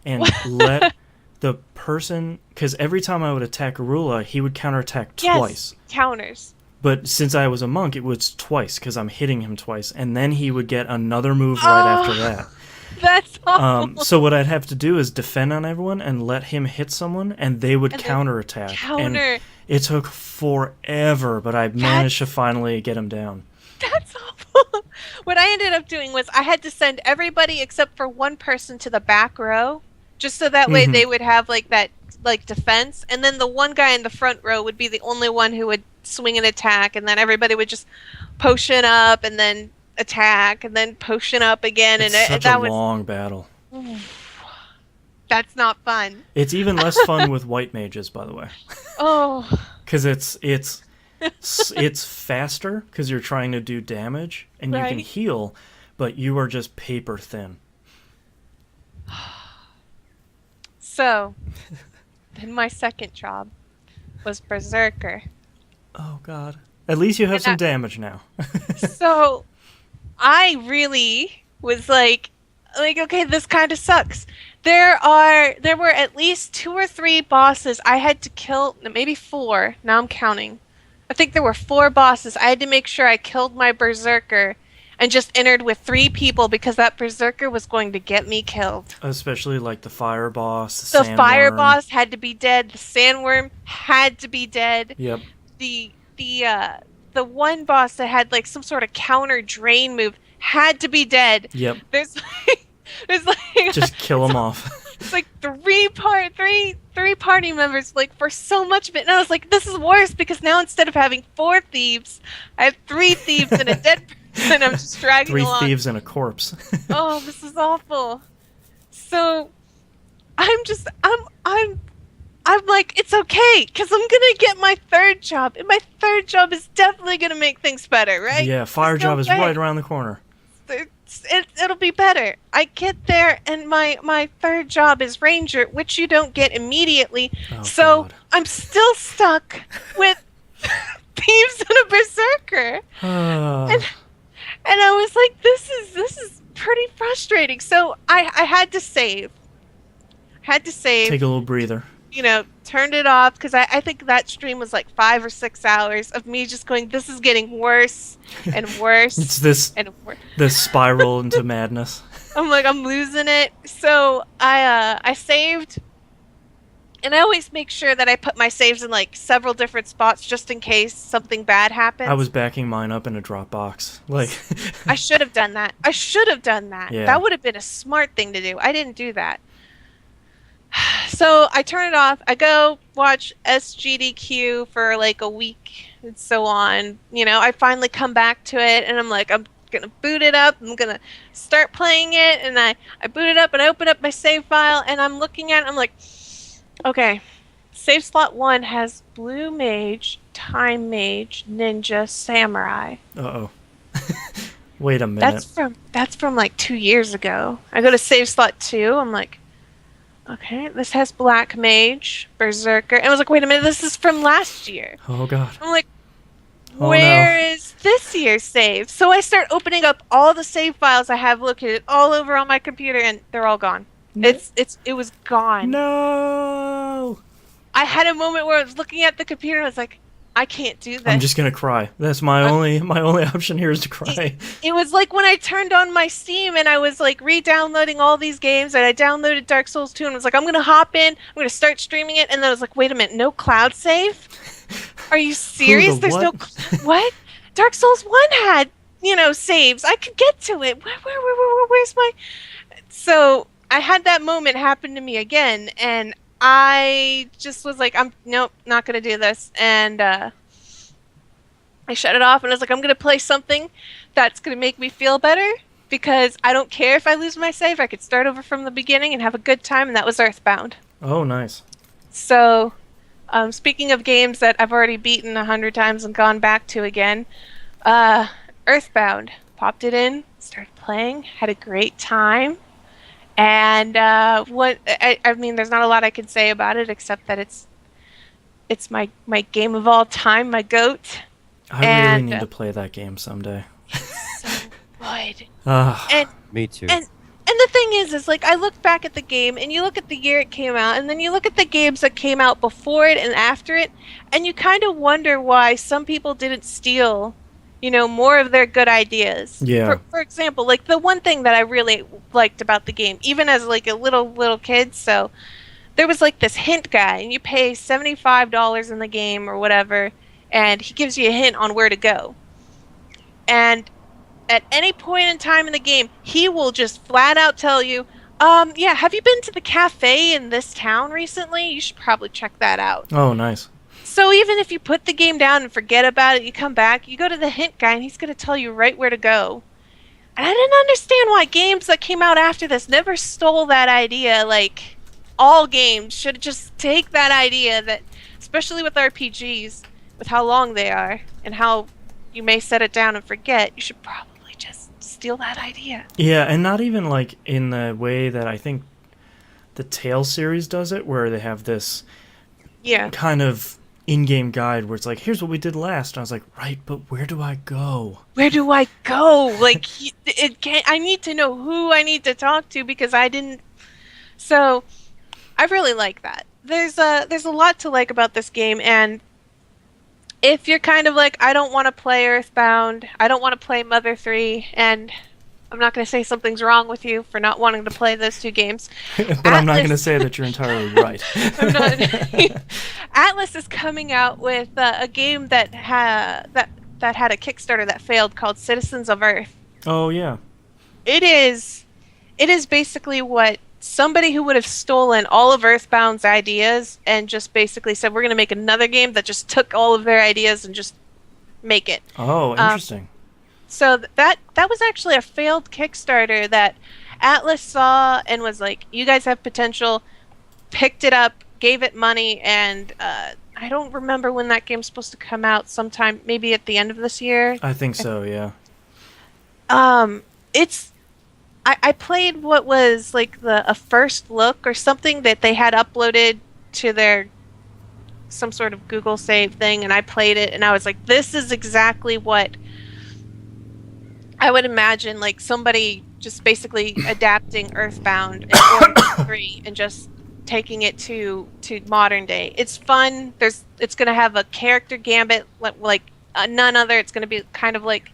and let the person, because every time I would attack gorilla, he would counterattack twice. Counters. But since I was a monk, it was twice because I'm hitting him twice, and then he would get another move right after that. That's awful. So what I'd have to do is defend on everyone and let him hit someone, and they would And then counterattack. counter. And it took forever, but I managed to finally get him down. That's awful. What I ended up doing was I had to send everybody except for one person to the back row, just so that way Mhm. they would have like that like defense, and then the one guy in the front row would be the only one who would swing an attack, and then everybody would just potion up and then attack and then potion up again, It's and such that a was long battle. that's not fun. It's even less fun with white mages, by the way, Oh, because it's faster because you're trying to do damage and you can Right. heal, but you are just paper thin. so then my second job was berserker. Oh God! At least you have And some damage now. So I really was like okay, this kind of sucks. There were at least 2 or 3 bosses I had to kill, maybe 4. Now I'm counting. I think there were 4 bosses. I had to make sure I killed my berserker and just entered with 3 people because that berserker was going to get me killed. Especially like the fire boss, The fire sandworm. boss had to be dead. The sandworm had to be dead. Yep. The one boss that had like some sort of counter drain move had to be dead. Yep. There's like Just kill them off. it's like three party members like for so much of it, and I was like, this is worse because now instead of having 4 thieves, I have 3 thieves and a dead person. I'm just dragging 3 along. thieves and a corpse. Oh, this is awful. So I'm like, it's okay because I'm gonna get my 3rd job, and my 3rd job is definitely gonna make things better, right? Yeah, fire There's no job is way. right around the corner. It'll be better. I get there, and my 3rd job is ranger, which you don't get immediately. Oh, So God. I'm still stuck with thieves and a berserker, Ah. and I was like, this is pretty frustrating. So I had to save. Take a little breather. You know, turned it off because I think that stream was like 5 or 6 hours of me just going, this is getting worse and worse It's this and worse. spiral into madness. I'm like, I'm losing it. So I saved, and I always make sure that I put my saves in like several different spots just in case something bad happens. I was backing mine up in a Dropbox. Like, I should have done that. Yeah. That would have been a smart thing to do. I didn't do that. So I turn it off. I go watch SGDQ for like a week and so on. You know, I finally come back to it, and I'm like, I'm gonna boot it up. I'm gonna start playing it, and I boot it up and I open up my save file, and I'm looking at it. I'm like, okay, save slot 1 has blue mage, time mage, ninja, samurai. uh-oh. Wait a minute. That's from like 2 years ago. I go to save slot 2. I'm like, okay, this has black mage, berserker, and I was like, wait a minute, this is from last year. Oh, God. I'm like, Oh, where is this year's save? So I start opening up all the save files I have located all over on my computer, and they're all gone. It was gone. No! I had a moment where I was looking at the computer and I was like, I can't do this. I'm just gonna cry. That's my only option here is to cry. It was like when I turned on my Steam and I was like re-downloading all these games, and I downloaded Dark Souls 2 and was like, I'm gonna hop in, I'm gonna start streaming it, and then I was like, wait a minute, no cloud save? Are you serious? There's no what? Dark Souls 1 had, saves. I could get to it. Where's my... So I had that moment happen to me again, and I just was like, nope, not gonna do this. And I shut it off, and I was like, I'm gonna play something that's gonna make me feel better, because I don't care if I lose my save. I could start over from the beginning and have a good time, and that was Earthbound. Oh, nice. So, speaking of games that I've already beaten 100 times and gone back to again, Earthbound, popped it in, started playing, had a great time. And I mean, there's not a lot I can say about it except that it's my game of all time, my GOAT. I really need to play that game someday. It's so good. And me too. And the thing is like, I look back at the game, and you look at the year it came out, and then you look at the games that came out before it and after it, and you kind of wonder why some people didn't steal, more of their good ideas. Yeah. For example, like the one thing that I really liked about the game, even as like a little kid, so there was like this hint guy, and you pay $75 in the game or whatever, and he gives you a hint on where to go. And at any point in time in the game, he will just flat out tell you, yeah, have you been to the cafe in this town recently? You should probably check that out. Oh, nice. So even if you put the game down and forget about it, you come back, you go to the hint guy, and he's going to tell you right where to go. And I didn't understand why games that came out after this never stole that idea. Like, all games should just take that idea that, especially with RPGs, with how long they are, and how you may set it down and forget, you should probably just steal that idea. Yeah, and not even like in the way that I think the Tales series does it, where they have this kind of in-game guide where it's like, here's what we did last. And I was like, right, but where do I go? Where do I go? Like, I need to know who I need to talk to, because I didn't. So, I really like that. There's a lot to like about this game, and if you're kind of like, I don't want to play Earthbound, I don't want to play Mother 3, and I'm not going to say something's wrong with you for not wanting to play those two games. But I'm not going to say that you're entirely right. I'm not. Atlus is coming out with a game that had a Kickstarter that failed called Citizens of Earth. Oh, yeah. It is basically what somebody who would have stolen all of Earthbound's ideas and just basically said, we're going to make another game that just took all of their ideas and just make it. Oh, interesting. So that was actually a failed Kickstarter that Atlus saw and was like, you guys have potential, picked it up, gave it money, and I don't remember when that game's supposed to come out, sometime maybe at the end of this year. I think so, yeah. I played what was like a first look or something that they had uploaded to their some sort of Google save thing, and I played it, and I was like, this is exactly what I would imagine, like somebody just basically adapting Earthbound and 3 and just taking it to modern day. It's fun. It's going to have a character gambit like none other. It's going to be kind of like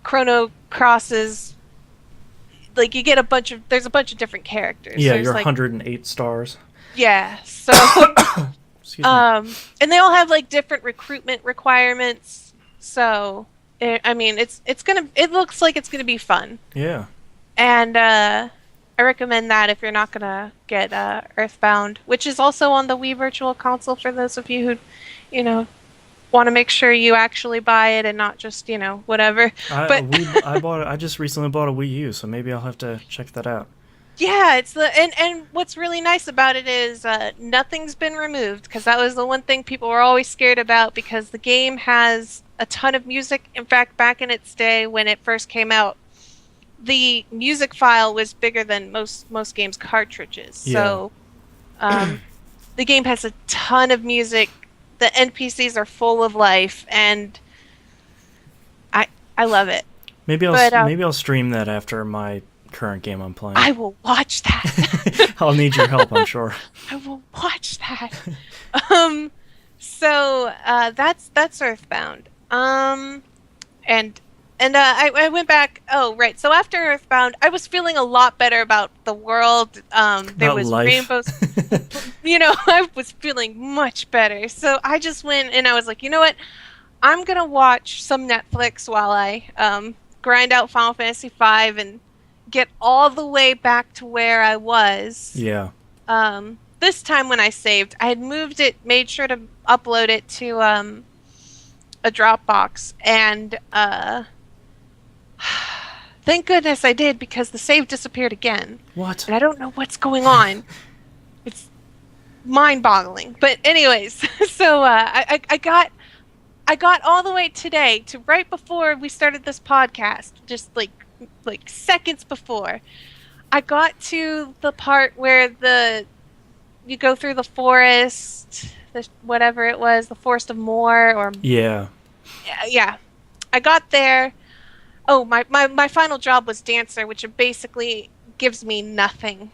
Chrono Cross's. Like, you get there's a bunch of different characters. Yeah, there's you're like 108 stars. Yeah, so Excuse me. And they all have like different recruitment requirements. So I mean, it looks like it's gonna be fun. Yeah. And I recommend that if you're not gonna get Earthbound, which is also on the Wii Virtual Console for those of you who, want to make sure you actually buy it and not just whatever. I just recently bought a Wii U, so maybe I'll have to check that out. Yeah, it's and what's really nice about it is nothing's been removed, because that was the one thing people were always scared about, because the game has a ton of music. In fact, back in its day when it first came out, the music file was bigger than most games' cartridges. Yeah. So the game has a ton of music. The NPCs are full of life, and I love it. Maybe I'll stream that after my current game I'm playing. I will watch that. I'll need your help, I'm sure. I will watch that. So that's Earthbound. And I went back. Oh, right. So after Earthbound, I was feeling a lot better about the world. There About was life. rainbows. I was feeling much better. So I just went and I was like, you know what? I'm gonna watch some Netflix while I grind out Final Fantasy V and get all the way back to where I was. Yeah. This time when I saved, I had moved it, made sure to upload it to a Dropbox, and thank goodness I did because the save disappeared again. What? And I don't know what's going on. It's mind-boggling. But anyways, so I got all the way today to right before we started this podcast, just like seconds before. I got to the part where you go through the forest, whatever it was, the Forest of Moor, or Yeah. yeah. I got there. Oh, my final job was dancer, which basically gives me nothing.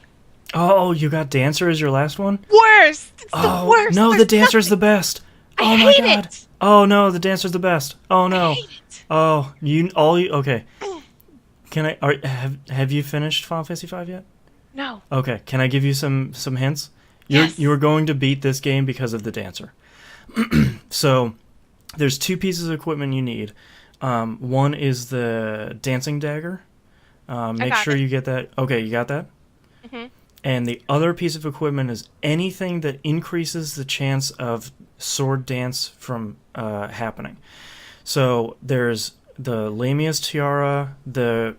Oh, you got Dancer as your last one? Worst. It's Oh, the worst. no, the There's Dancer's the nothing. best. I Oh my hate god. it. Oh no, the Dancer's the best. Oh no. I hate it. Oh, okay. Have you finished Final Fantasy V yet? No. Okay, can I give you some hints? Yes. You're going to beat this game because of the Dancer. So, there's two pieces of equipment you need. One is the dancing dagger. Make got sure it. you get that. Okay, you got that? Mhm. And the other piece of equipment is anything that increases the chance of sword dance from happening. So there's the Lamia's tiara, the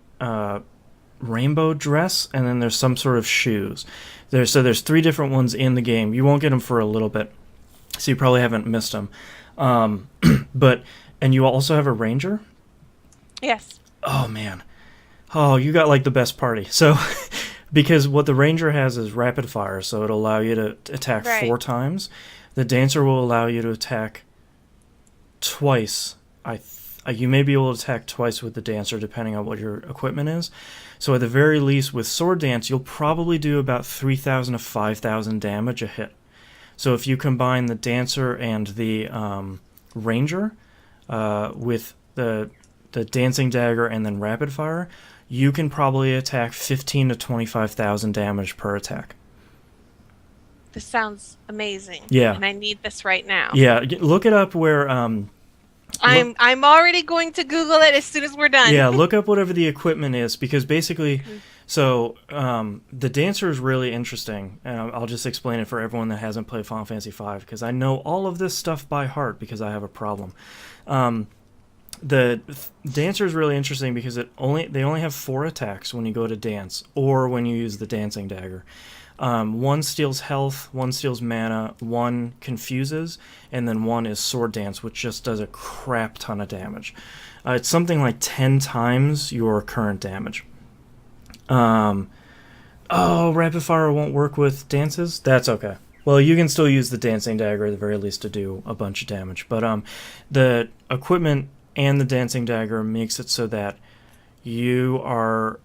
rainbow dress, and then there's some sort of shoes. There's three different ones in the game. You won't get them for a little bit, so you probably haven't missed them. And you also have a ranger. Yes. Oh man, oh you got like the best party. So because what the ranger has is rapid fire, so it'll allow you to attack Right. 4 times. The dancer will allow you to attack twice. You may be able to attack twice with the dancer depending on what your equipment is. So at the very least with sword dance you'll probably do about 3,000 to 5,000 damage a hit. So if you combine the dancer and the ranger with the dancing dagger and then rapid fire, you can probably attack 15 to 25,000 damage per attack. This sounds amazing. Yeah. And I need this right now. Yeah, look it up where I'm already going to Google it as soon as we're done. yeah, look up whatever the equipment is, because basically, so the dancer is really interesting. I'll just explain it for everyone that hasn't played Final Fantasy V, because I know all of this stuff by heart because I have a problem. The dancer is really interesting because they only have 4 attacks when you go to dance or when you use the dancing dagger. 1 steals health, 1 steals mana, 1 confuses, and then 1 is sword dance, which just does a crap ton of damage. It's something like 10 times your current damage. Rapid fire won't work with dances? That's okay. Well, you can still use the dancing dagger at the very least to do a bunch of damage. But the equipment and the dancing dagger makes it so that you are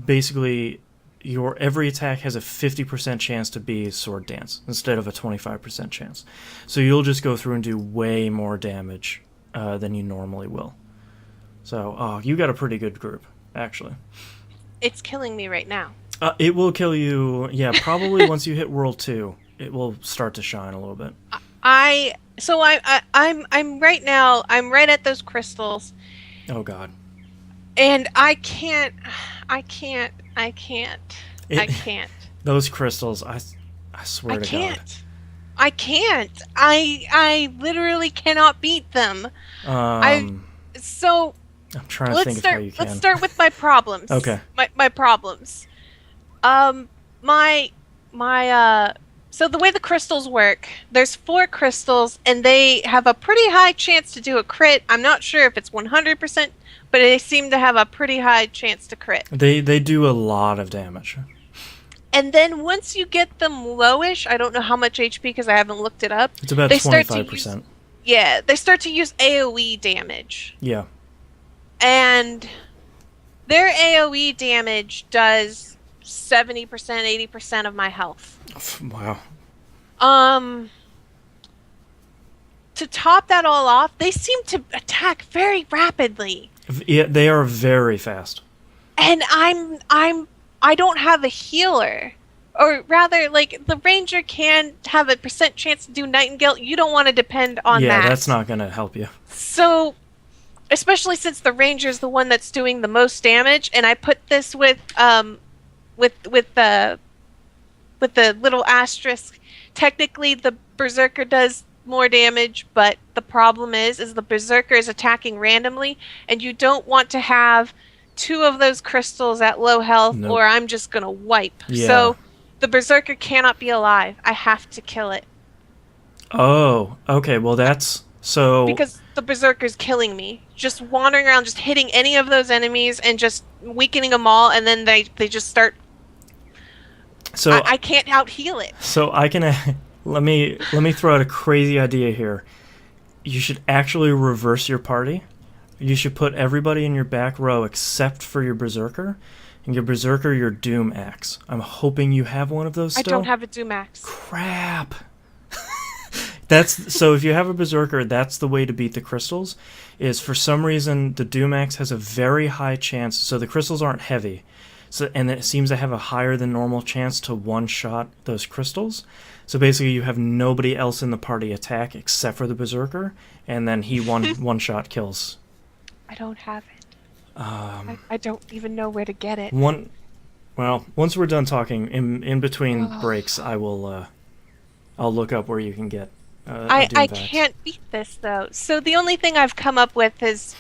basically... your every attack has a 50% chance to be sword dance instead of a 25% chance. So you'll just go through and do way more damage than you normally will. So, you got a pretty good group, actually. It's killing me right now. It will kill you, yeah, probably once you hit World 2. It will start to shine a little bit. I'm right now, I'm right at those crystals. Oh, God. And I can't. Those crystals, I swear to God. I can't. I literally cannot beat them. I'm trying to think of how you can. Let's start with my problems. Okay. My problems. So the way the crystals work, there's 4 crystals, and they have a pretty high chance to do a crit. I'm not sure if it's 100%, but they seem to have a pretty high chance to crit. They do a lot of damage. And then once you get them lowish, I don't know how much HP because I haven't looked it up. It's about they start 25%. they start to use AoE damage. Yeah. And their AoE damage does 70%, 80% of my health. Wow. to top that all off, they seem to attack very rapidly. Yeah, they are very fast. And I don't have a healer. Or rather, like, the ranger can have a % chance to do Nightingale. You don't want to depend on that. Yeah, that's not going to help you. So, especially since the ranger is the one that's doing the most damage, and I put this with the little asterisk. Technically, the berserker does more damage, but the problem is the berserker is attacking randomly, and you don't want to have 2 of those crystals at low health, Nope. or I'm just gonna wipe. Yeah. So the berserker cannot be alive. I have to kill it Oh, okay. Well, that's so. because the berserker's killing me. Just wandering around, just hitting any of those enemies and just weakening them all, and then they just start. So I can't out heal it. So I can let me throw out a crazy idea here. You should actually reverse your party. You should put everybody in your back row except for your berserker, and your berserker your doom axe. I'm hoping you have one of those still. I don't have a Doom Axe. Crap. That's so if you have a berserker, that's the way to beat the crystals. Is for some reason the doom axe has a very high chance. So the crystals aren't heavy. So, and it seems to have a higher than normal chance to one-shot those crystals. So basically you have nobody else in the party attack except for the berserker, and then he one-shot kills. I don't have it. I don't even know where to get it. Well, once we're done talking, in between breaks, I'll look up where you can get I can't beat this though. So the only thing I've come up with is,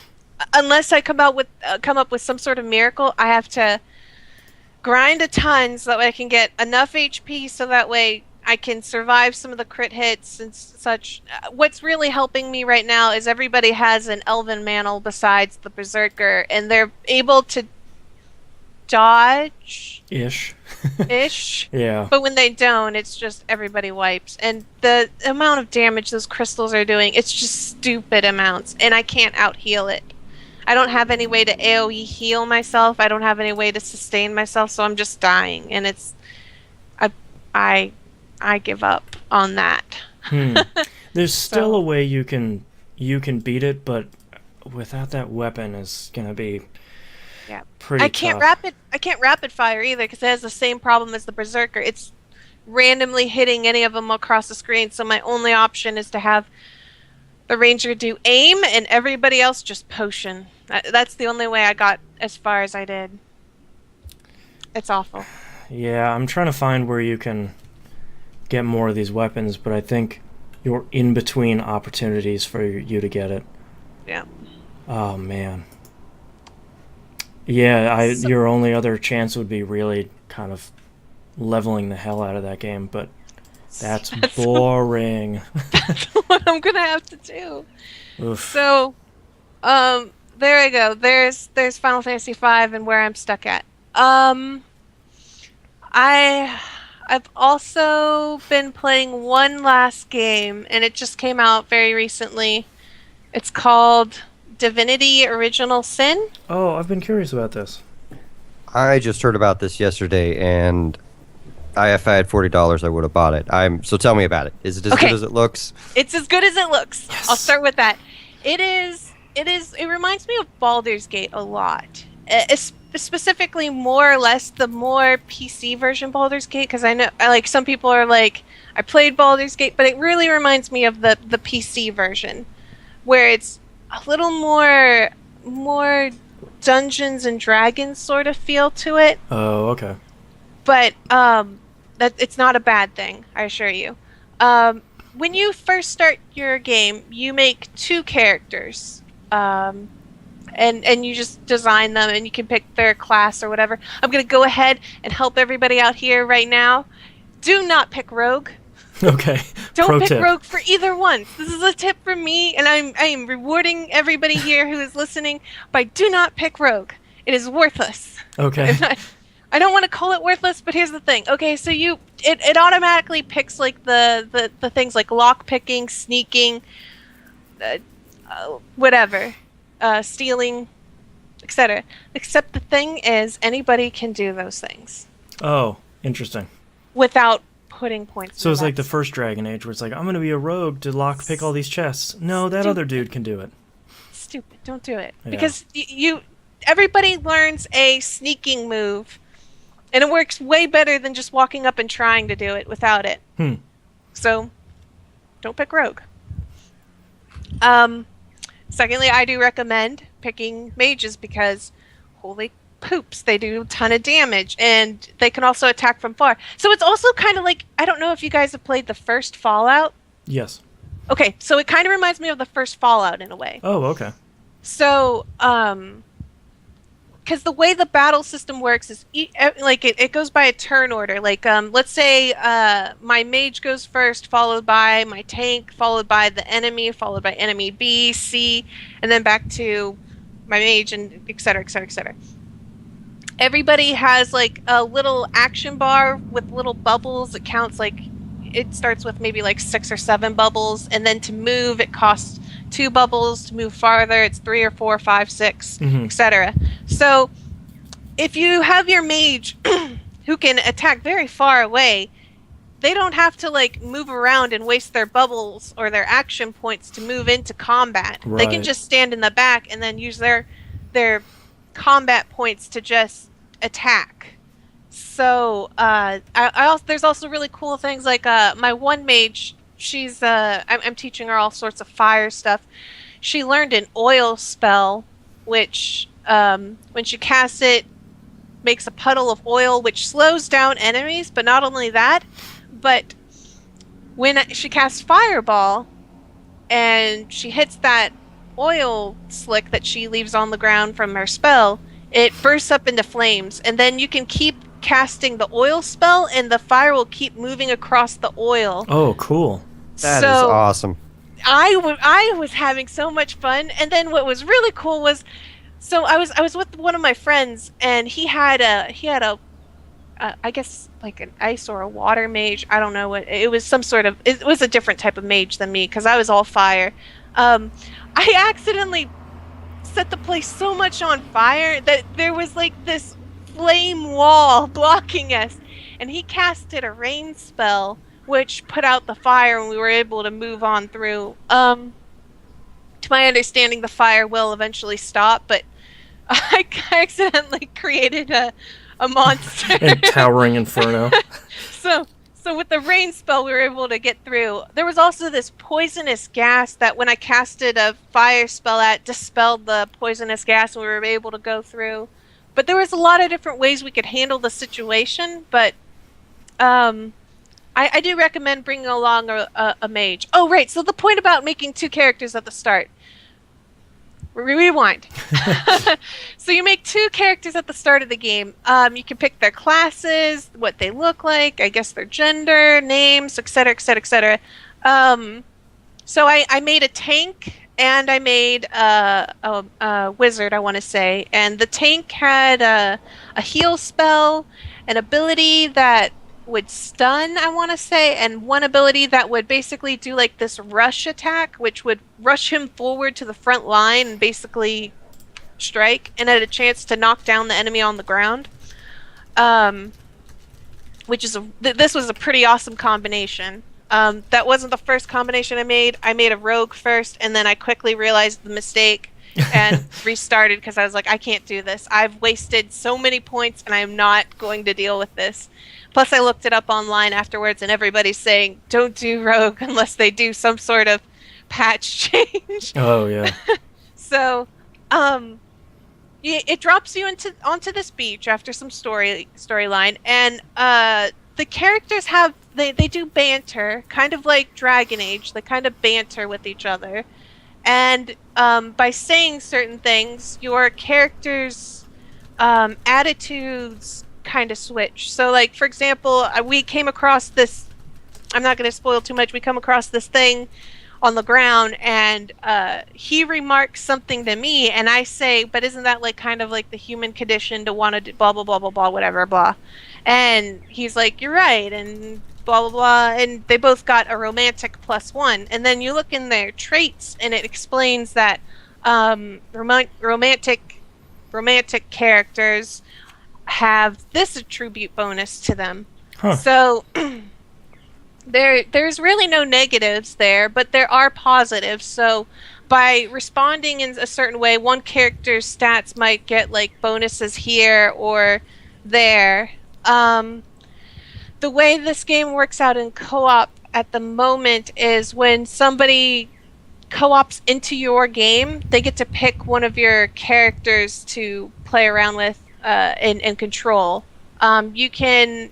unless I come up with some sort of miracle, I have to grind a ton so that way I can get enough HP so that way I can survive some of the crit hits and such. What's really helping me right now is everybody has an elven mantle besides the berserker, and they're able to dodge ish. Yeah. But when they don't, it's just everybody wipes. And the amount of damage those crystals are doing, it's just stupid amounts, and I can't out heal it. I don't have any way to AoE heal myself. I don't have any way to sustain myself, so I'm just dying, and it's I give up on that. There's still a way you can beat it, but without that weapon is gonna be pretty tough. I can't rapid fire either because it has the same problem as the berserker. It's randomly hitting any of them across the screen, so my only option is to have the ranger do aim and everybody else just potion. That's the only way I got as far as I did. It's awful. Yeah, I'm trying to find where you can get more of these weapons, but I think you're in between opportunities for you to get it. Yeah. Oh man. Yeah, your only other chance would be really kind of leveling the hell out of that game, but that's boring. That's what I'm gonna have to do. Oof. So, there I go. There's Final Fantasy V and where I'm stuck at. I've also been playing one last game, and it just came out very recently. It's called Divinity Original Sin. Oh, I've been curious about this. I just heard about this yesterday, and if I had $40, I would have bought it. So tell me about it. Is it as good as it looks? It's as good as it looks. Yes. I'll start with that. It reminds me of Baldur's Gate a lot. Specifically, more or less, the more PC version Baldur's Gate, because I know, like, some people are like, I played Baldur's Gate, but it really reminds me of the PC version, where it's a little more Dungeons and Dragons sort of feel to it. Oh, okay. But that it's not a bad thing, I assure you. When you first start your game, you make 2 characters. And you just design them, and you can pick their class or whatever. I'm going to go ahead and help everybody out here right now. Do not pick Rogue. Okay. Don't pick Rogue for either one. This is a tip from me, and I am rewarding everybody here who is listening by do not pick Rogue. It is worthless. Okay. I don't want to call it worthless, but here's the thing. Okay, so it automatically picks like the things like lock picking, sneaking, whatever. Stealing, etc. Except the thing is, anybody can do those things. Oh, interesting. Without putting points. So in it's like the that. first Dragon Age, where it's like, I'm gonna be a rogue to lockpick all these chests. No, that other dude can do it. Stupid. Don't do it. Yeah. Because everybody learns a sneaking move, and it works way better than just walking up and trying to do it without it. So, don't pick rogue. Secondly, I do recommend picking mages because, holy poops, they do a ton of damage, and they can also attack from far. So it's also kind of like, I don't know if you guys have played the first Fallout. Yes. Okay, so it kind of reminds me of the first Fallout in a way. Oh, okay. So, because the way the battle system works is it goes by a turn order. Like, let's say my mage goes first, followed by my tank, followed by the enemy, followed by enemy B, C, and then back to my mage, and et cetera, et cetera, et cetera. Everybody has like a little action bar with little bubbles. It counts like it starts with maybe like 6 or 7 bubbles, and then to move it costs 2 bubbles. To move farther, it's 3 or 4, 5, 6, etc. So if you have your mage who can attack very far away, they don't have to like move around and waste their bubbles or their action points to move into combat. Right. They can just stand in the back and then use their combat points to just attack. So I also, there's also really cool things like my one mage. She's I'm teaching her all sorts of fire stuff. She learned an oil spell, which when she casts it, makes a puddle of oil, which slows down enemies. But not only that, but when she casts fireball, and she hits that oil slick that she leaves on the ground from her spell, it bursts up into flames, and then you can keep casting the oil spell, and the fire will keep moving across the oil. Oh, cool. That is awesome. I was having so much fun, and then what was really cool was, so I was with one of my friends, and he had a I guess like an ice or a water mage. I don't know what it was. Some sort of, it was a different type of mage than me because I was all fire. I accidentally set the place so much on fire that there was like this flame wall blocking us, and he casted a rain spell which put out the fire, and we were able to move on through. To my understanding, the fire will eventually stop, but I accidentally created a monster. A towering inferno. So with the rain spell, we were able to get through. There was also this poisonous gas that when I casted a fire spell at, dispelled the poisonous gas, and we were able to go through. But there was a lot of different ways we could handle the situation, but I do recommend bringing along a mage. Oh, right, so the point about making 2 characters at the start. Rewind. So you make 2 characters at the start of the game. You can pick their classes, what they look like, I guess their gender, names, etc., etc., etc. So I made a tank, and I made a wizard, I want to say. And the tank had a heal spell, an ability that would stun, I want to say, and one ability that would basically do like this rush attack, which would rush him forward to the front line and basically strike, and had a chance to knock down the enemy on the ground. Which is this was a pretty awesome combination. That wasn't the first combination I made. I made a rogue first, and then I quickly realized the mistake and restarted because I was like, I can't do this. I've wasted so many points, and I am not going to deal with this. Plus, I looked it up online afterwards, and everybody's saying, don't do rogue unless they do some sort of patch change. Oh, yeah. So, it drops you onto this beach after some storyline, and the characters have, they do banter, kind of like Dragon Age. They kind of banter with each other. And by saying certain things, your characters' attitudes kind of switch. So, like, for example, we came across this, I'm not going to spoil too much, we come across this thing on the ground, and he remarks something to me, and I say, but isn't that like kind of like the human condition to want to do blah, blah, blah, blah, blah, whatever, blah. And he's like, you're right, and blah, blah, blah, and they both got a romantic +1. And then you look in their traits, and it explains that romantic characters have this attribute bonus to them. Huh. So there's really no negatives there, but there are positives. So by responding in a certain way, one character's stats might get like bonuses here or there. Um, the way this game works out in co-op at the moment is when somebody co-ops into your game, they get to pick one of your characters to play around with and control. You can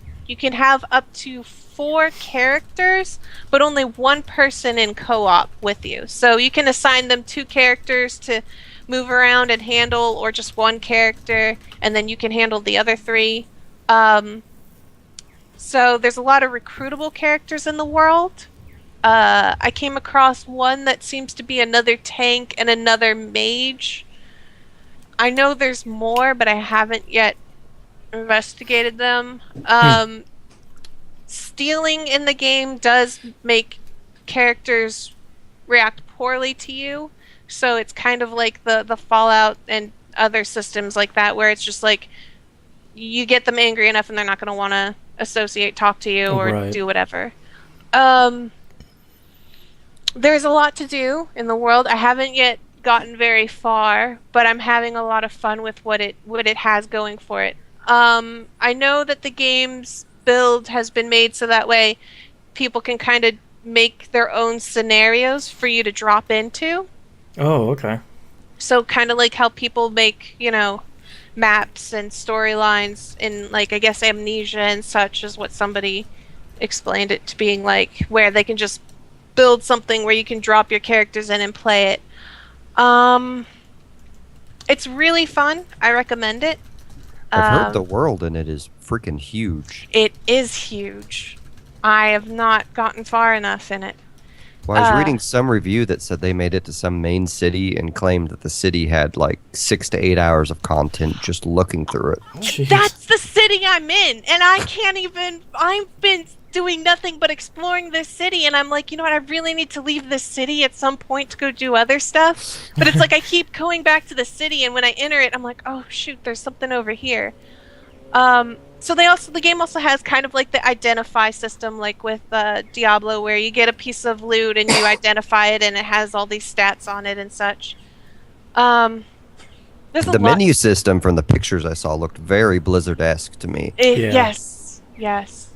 have up to 4 characters, but only one person in co-op with you. So you can assign them 2 characters to move around and handle, or just one character, and then you can handle the other 3. So there's a lot of recruitable characters in the world. I came across one that seems to be another tank and another mage. I know there's more, but I haven't yet investigated them. Stealing in the game does make characters react poorly to you. So it's kind of like the Fallout and other systems like that, where it's just like you get them angry enough and they're not going to want to associate, talk to you, or Right. do whatever. There's a lot to do in the world. I haven't yet gotten very far, but I'm having a lot of fun with what it has going for it. I know that the game's build has been made so that way people can kind of make their own scenarios for you to drop into. Oh, okay. So kind of like how people make, maps and storylines in, like, I guess Amnesia and such, is what somebody explained it to being like, where they can just build something where you can drop your characters in and play it. It's really fun. I recommend it. I've heard the world in it is freaking huge. It is huge. I have not gotten far enough in it. Well, I was reading some review that said they made it to some main city and claimed that the city had like 6 to 8 hours of content just looking through it. Jeez. That's the city I'm in, and I can't even. I've been doing nothing but exploring this city, and I'm like, you know what? I really need to leave this city at some point to go do other stuff. But it's like I keep going back to the city, and when I enter it, I'm like, oh shoot, there's something over here. So the game also has kind of like the identify system, like with Diablo, where you get a piece of loot and you identify it, and it has all these stats on it and such. There's a The lot. menu system from the pictures I saw looked very Blizzard-esque to me. Yeah. Yes.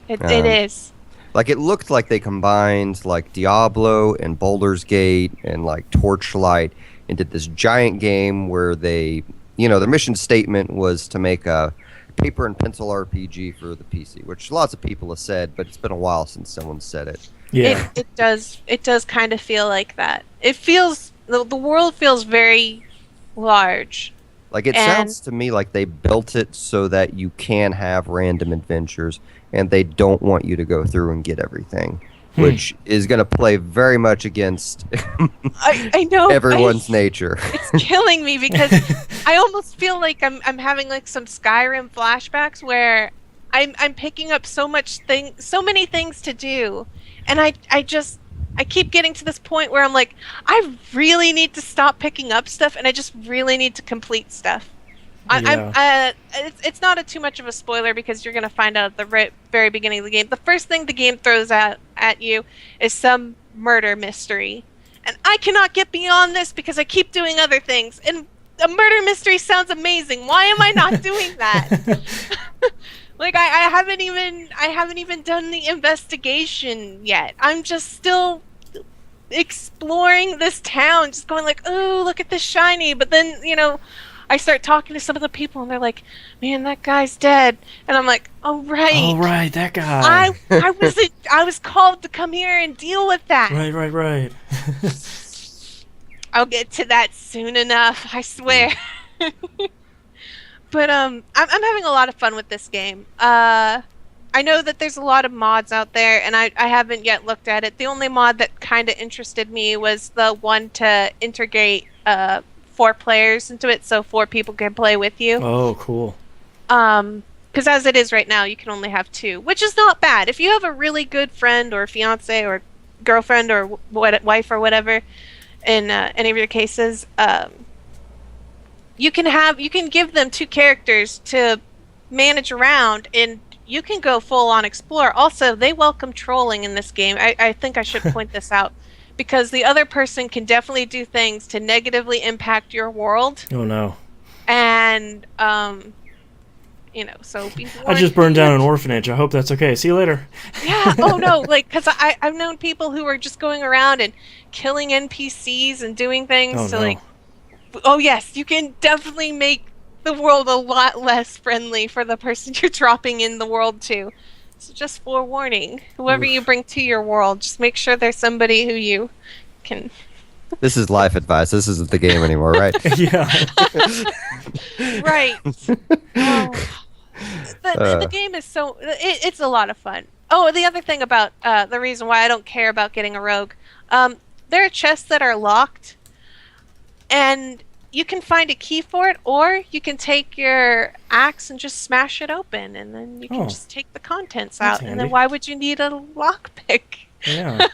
It Um, is. Like, it looked like they combined like Diablo and Baldur's Gate and like Torchlight and did this giant game where they, their mission statement was to make a paper and pencil RPG for the PC, which lots of people have said, but it's been a while since someone said it. Yeah. It does kind of feel like that. It feels the world feels very large. Like, it And- sounds to me like they built it so that you can have random adventures and they don't want you to go through and get everything, which is going to play very much against I know everyone's nature. It's killing me because I almost feel like I'm having like some Skyrim flashbacks where I'm picking up so many things to do, and I keep getting to this point where I'm like, I really need to stop picking up stuff, and I just really need to complete stuff. It's not too much of a spoiler because you're gonna find out at the very beginning of the game. The first thing the game throws at you is some murder mystery, and I cannot get beyond this because I keep doing other things. And a murder mystery sounds amazing. Why am I not doing that? Like I haven't even done the investigation yet. I'm just still exploring this town, just going like, "Oh, look at this shiny." But then, I start talking to some of the people, and they're like, "Man, that guy's dead," and I'm like, "Oh right, Oh, right, that guy. I was called to come here and deal with that." Right. I'll get to that soon enough, I swear. But I'm having a lot of fun with this game. I know that there's a lot of mods out there, and I haven't yet looked at it. The only mod that kind of interested me was the one to integrate 4 players into it, so 4 people can play with you. Oh, cool. Because as it is right now, you can only have 2, which is not bad. If you have a really good friend or fiance or girlfriend or wife or whatever, in any of your cases, you can give them 2 characters to manage around, and you can go full on explore. Also, they welcome trolling in this game. I think I should point this out because the other person can definitely do things to negatively impact your world. Oh no. And so be I warned. just burned down an orphanage. I hope that's okay. See you later. Yeah. Oh no. Like, because I've known people who are just going around and killing NPCs and doing things Oh to no. like. Oh yes, you can definitely make the world a lot less friendly for the person you're dropping in the world to. So just forewarning, whoever Oof. you bring to your world, just make sure there's somebody who you can. This is life advice. This isn't the game anymore, right? Yeah. Right. Oh. The game is it's a lot of fun. Oh, the other thing about the reason why I don't care about getting a rogue, there are chests that are locked, and you can find a key for it, or you can take your axe and just smash it open, and then you can Oh. just take the contents That's out. And handy. then why would you need a lockpick? Yeah.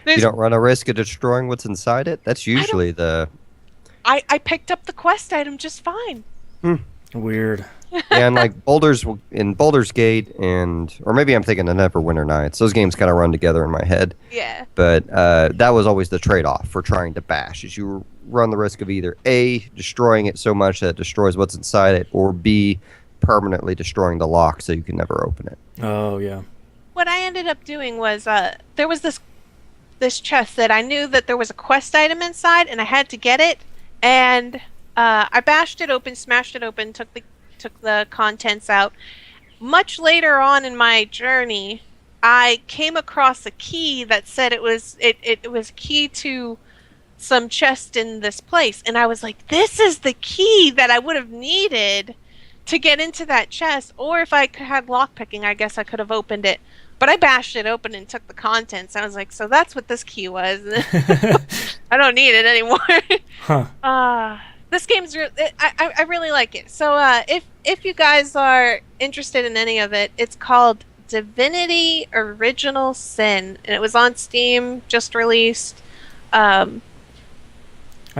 You don't run a risk of destroying what's inside it. That's usually the I picked up the quest item just fine. Weird. and like Baldur's Gate or maybe I'm thinking of Neverwinter Nights. Those games kind of run together in my head. Yeah. But that was always the trade-off for trying to bash. Is you run the risk of either A, destroying it so much that it destroys what's inside it, or B, permanently destroying the lock so you can never open it. Oh yeah. What I ended up doing was there was this chest that I knew that there was a quest item inside, and I had to get it. And I bashed it open, smashed it open, took the contents out. Much later on in my journey, I came across a key that said it was a key to some chest in this place, and I was like, this is the key that I would have needed to get into that chest. Or if I had lockpicking, I guess I could have opened it. But I bashed it open and took the contents. I was like, so that's what this key was. I don't need it anymore. Huh. This game's I really like it. So if you guys are interested in any of it, it's called Divinity Original Sin, and it was on Steam, just released. I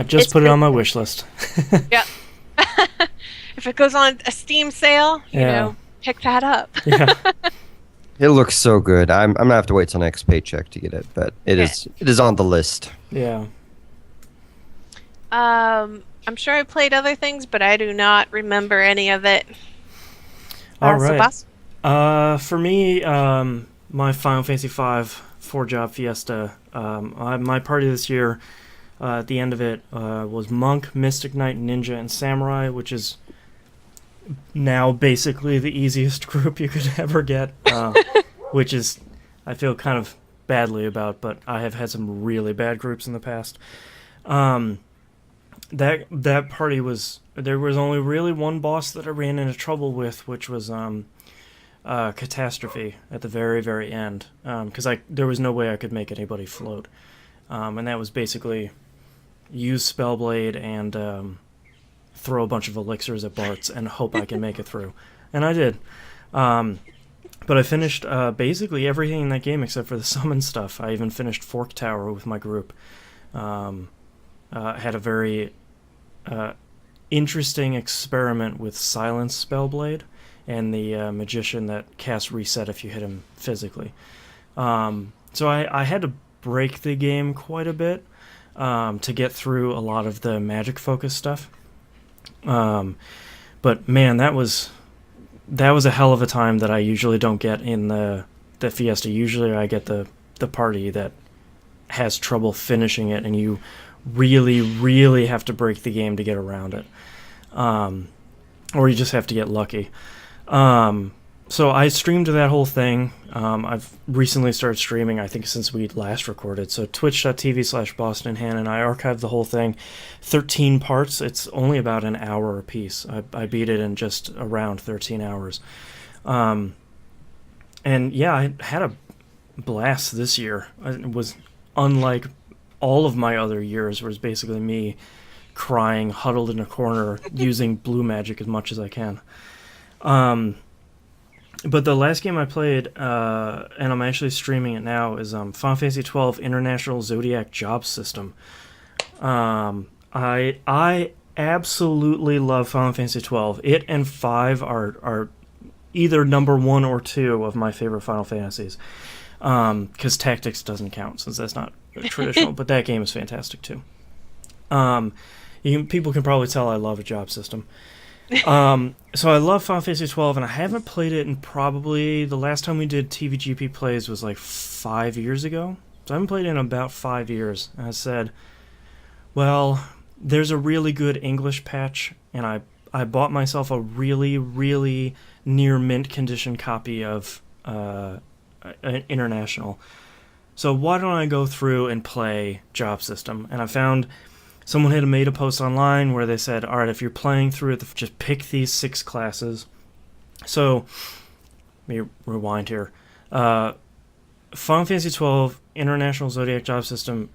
just put it on my wish list. Yeah. If it goes on a Steam sale, you know, pick that up. Yeah. It looks so good. I'm gonna have to wait till next paycheck to get it, but it is on the list. Yeah. I'm sure I played other things, but I do not remember any of it. All right. So for me, my Final Fantasy V 4-job fiesta. My party this year, at the end of it, was Monk, Mystic Knight, Ninja, and Samurai, which is now basically the easiest group you could ever get, which is I feel kind of badly about, but I have had some really bad groups in the past. That party there was only really one boss that I ran into trouble with, which was Catastrophe at the very, very end, because there was no way I could make anybody float, and that was basically use Spellblade and throw a bunch of elixirs at Bart's and hope I can make it through, and I did. But I finished basically everything in that game except for the summon stuff. I even finished Fork Tower with my group. Had a very interesting experiment with Silence Spellblade and the magician that casts reset if you hit him physically. So I had to break the game quite a bit to get through a lot of the magic focus stuff. But man, that was a hell of a time that I usually don't get in the fiesta. Usually I get the party that has trouble finishing it, and you really, really have to break the game to get around it. Or you just have to get lucky. So I streamed that whole thing. I've recently started streaming, I think, since we last recorded. So twitch.tv/BostonHan, and I archived the whole thing. 13 parts. It's only about an hour a piece. I beat it in just around 13 hours. And yeah, I had a blast this year. It was unlike all of my other years, where it's basically me crying, huddled in a corner, using blue magic as much as I can. But the last game I played, and I'm actually streaming it now, is Final Fantasy XII International Zodiac Job System. I absolutely love Final Fantasy XII. It and 5 are either number 1 or 2 of my favorite Final Fantasies. Because Tactics doesn't count since that's not traditional, but that game is fantastic too. People can probably tell I love a job system. So I love Final Fantasy 12, and I haven't played it in probably the last time we did TVGP plays was like 5 years ago. So I haven't played it in about 5 years. And I said, well, there's a really good English patch, and I bought myself a really, really near mint condition copy of International. So why don't I go through and play Job System? And I found someone had made a post online where they said, all right, if you're playing through it, just pick these 6 classes. So, let me rewind here. Final Fantasy 12 International Zodiac Job System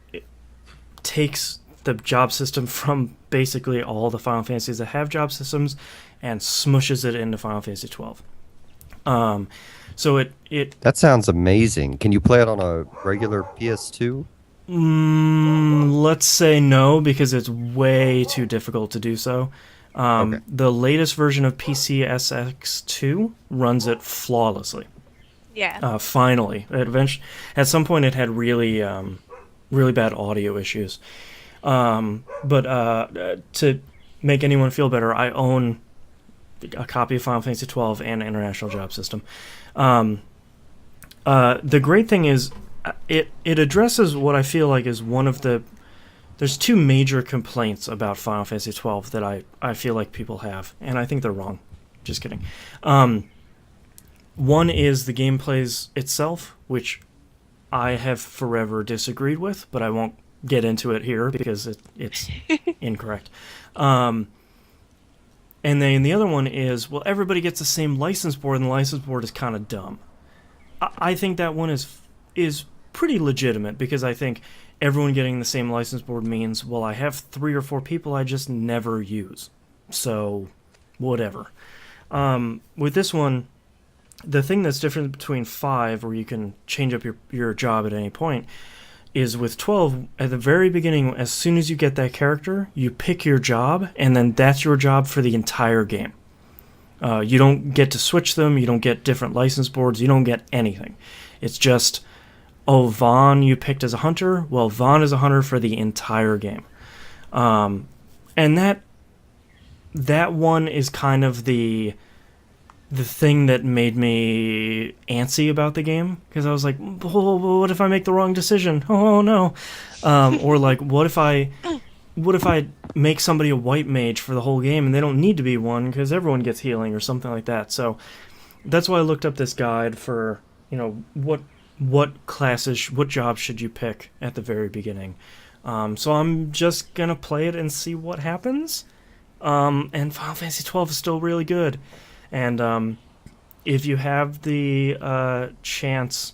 takes the job system from basically all the Final Fantasies that have job systems and smushes it into Final Fantasy 12. So it That sounds amazing. Can you play it on a regular PS2? Let's say no, because it's way too difficult to do so. Okay. The latest version of PCSX2 runs it flawlessly. Yeah. Finally, at some point it had really, really bad audio issues. But to make anyone feel better, I own a copy of Final Fantasy 12 and International Job System. The great thing is, it addresses what I feel like is one of the... There's 2 major complaints about Final Fantasy 12 that I feel like people have, and I think they're wrong. Just kidding. One is the gameplay itself, which I have forever disagreed with, but I won't get into it here because it's incorrect. And then the other one is, well, everybody gets the same license board, and the license board is kind of dumb. I think that one is pretty legitimate, because I think everyone getting the same license board means, well, I have 3 or 4 people I just never use. So, whatever. With this one, the thing that's different between 5, where you can change up your job at any point, is with 12, at the very beginning, as soon as you get that character, you pick your job, and then that's your job for the entire game. You don't get to switch them, you don't get different license boards, you don't get anything. It's just, oh, Vaughn you picked as a hunter? Well, Vaughn is a hunter for the entire game. And that one is kind of the thing that made me antsy about the game, because I was like, oh, what if I make the wrong decision? Oh no. Or like, what if I make somebody a white mage for the whole game and they don't need to be one because everyone gets healing or something like that. So that's why I looked up this guide for, what classes, what jobs should you pick at the very beginning. So I'm just gonna play it and see what happens. And Final Fantasy 12 is still really good. And if you have the chance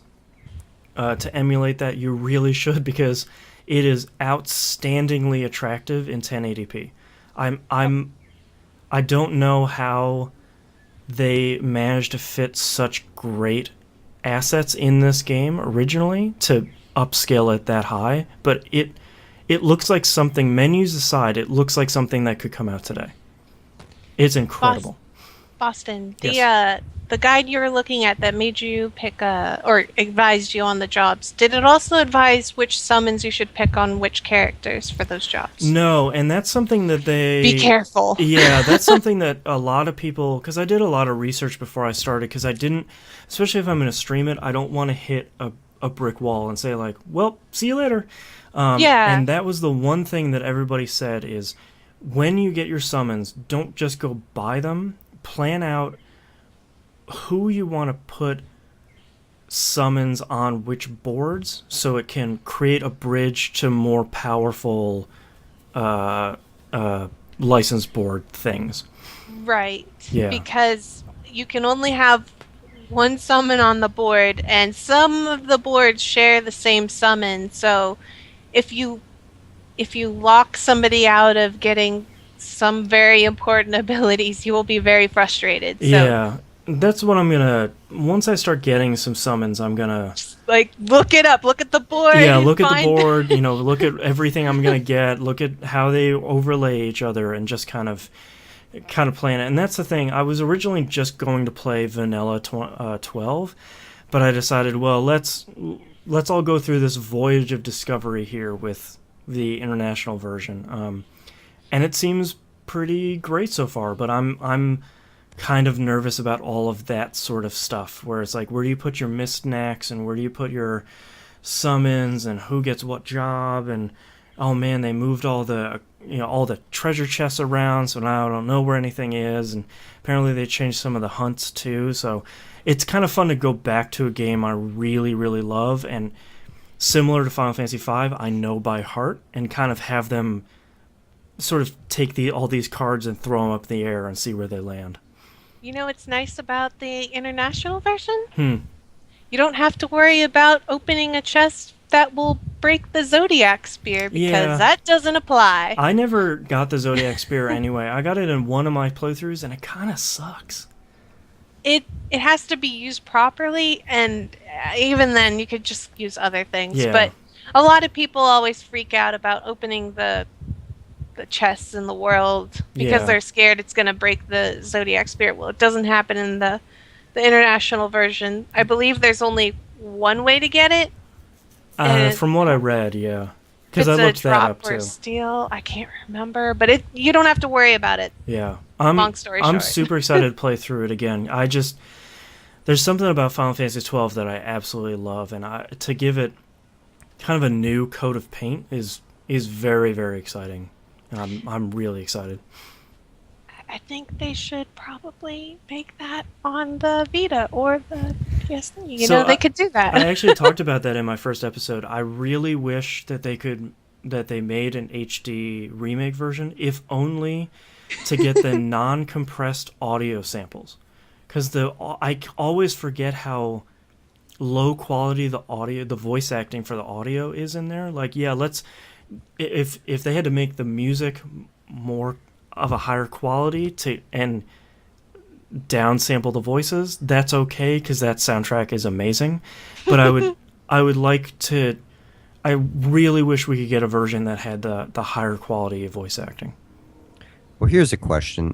to emulate that, you really should, because it is outstandingly attractive in 1080p. I don't know how they managed to fit such great assets in this game originally to upscale it that high, but it looks like something, menus aside, it looks like something that could come out today. It's incredible. Boston, Yes. the guide you were looking at that made you pick or advised you on the jobs, did it also advise which summons you should pick on which characters for those jobs? No, and that's something that they... Be careful. Yeah, that's something that a lot of people... Because I did a lot of research before I started, because I didn't... Especially if I'm going to stream it, I don't want to hit a brick wall and say, like, well, see you later. Yeah. And that was the one thing that everybody said is, when you get your summons, don't just go buy them. Plan out who you want to put summons on which boards, so it can create a bridge to more powerful license board things. Right. Yeah. Because you can only have one summon on the board, and some of the boards share the same summon. So if you lock somebody out of getting some very important abilities, you will be very frustrated. So, yeah, that's what I'm gonna... Once I start getting some summons, I'm gonna... like, look it up. Look at the board. Yeah, look at the board, look at everything I'm gonna get, look at how they overlay each other, and just kind of kind of playing it. And that's the thing. I was originally just going to play vanilla 12, but I decided, well, let's all go through this voyage of discovery here with the international version. And it seems pretty great so far, but I'm kind of nervous about all of that sort of stuff, where it's like, where do you put your Mistnacks and where do you put your summons and who gets what job, and oh man, they moved all the treasure chests around, so now I don't know where anything is, and apparently they changed some of the hunts too, so it's kind of fun to go back to a game I really, really love, and similar to Final Fantasy V, I know by heart, and kind of have them sort of take all these cards and throw them up in the air and see where they land. You know what's nice about the international version? Hmm. You don't have to worry about opening a chest that will break the Zodiac Spear, because Yeah. that doesn't apply. I never got the Zodiac Spear anyway. I got it in one of my playthroughs, and it kind of sucks. It has to be used properly, and even then, you could just use other things. Yeah. But a lot of people always freak out about opening the chests in the world because Yeah. they're scared it's going to break the Zodiac Spear. Well, it doesn't happen in the international version. I believe there's only one way to get it. And From what I read, yeah. Because it's I looked a that drop up or too. steal. I can't remember, but you don't have to worry about it. Yeah. Long story I'm short. super excited to play through it again. There's something about Final Fantasy 12 that I absolutely love, and to give it kind of a new coat of paint is very, very exciting. And I'm really excited. I think they should probably make that on the Vita or the PS3. You So know, they could do that. I actually talked about that in my first episode. I really wish that they made an HD remake version, if only to get the non-compressed audio samples, because I always forget how low quality the voice acting for the audio is in there. Like, yeah, if they had to make the music more of a higher quality and downsample the voices, that's okay, because that soundtrack is amazing. But I really wish we could get a version that had the higher quality of voice acting. Well, here's a question: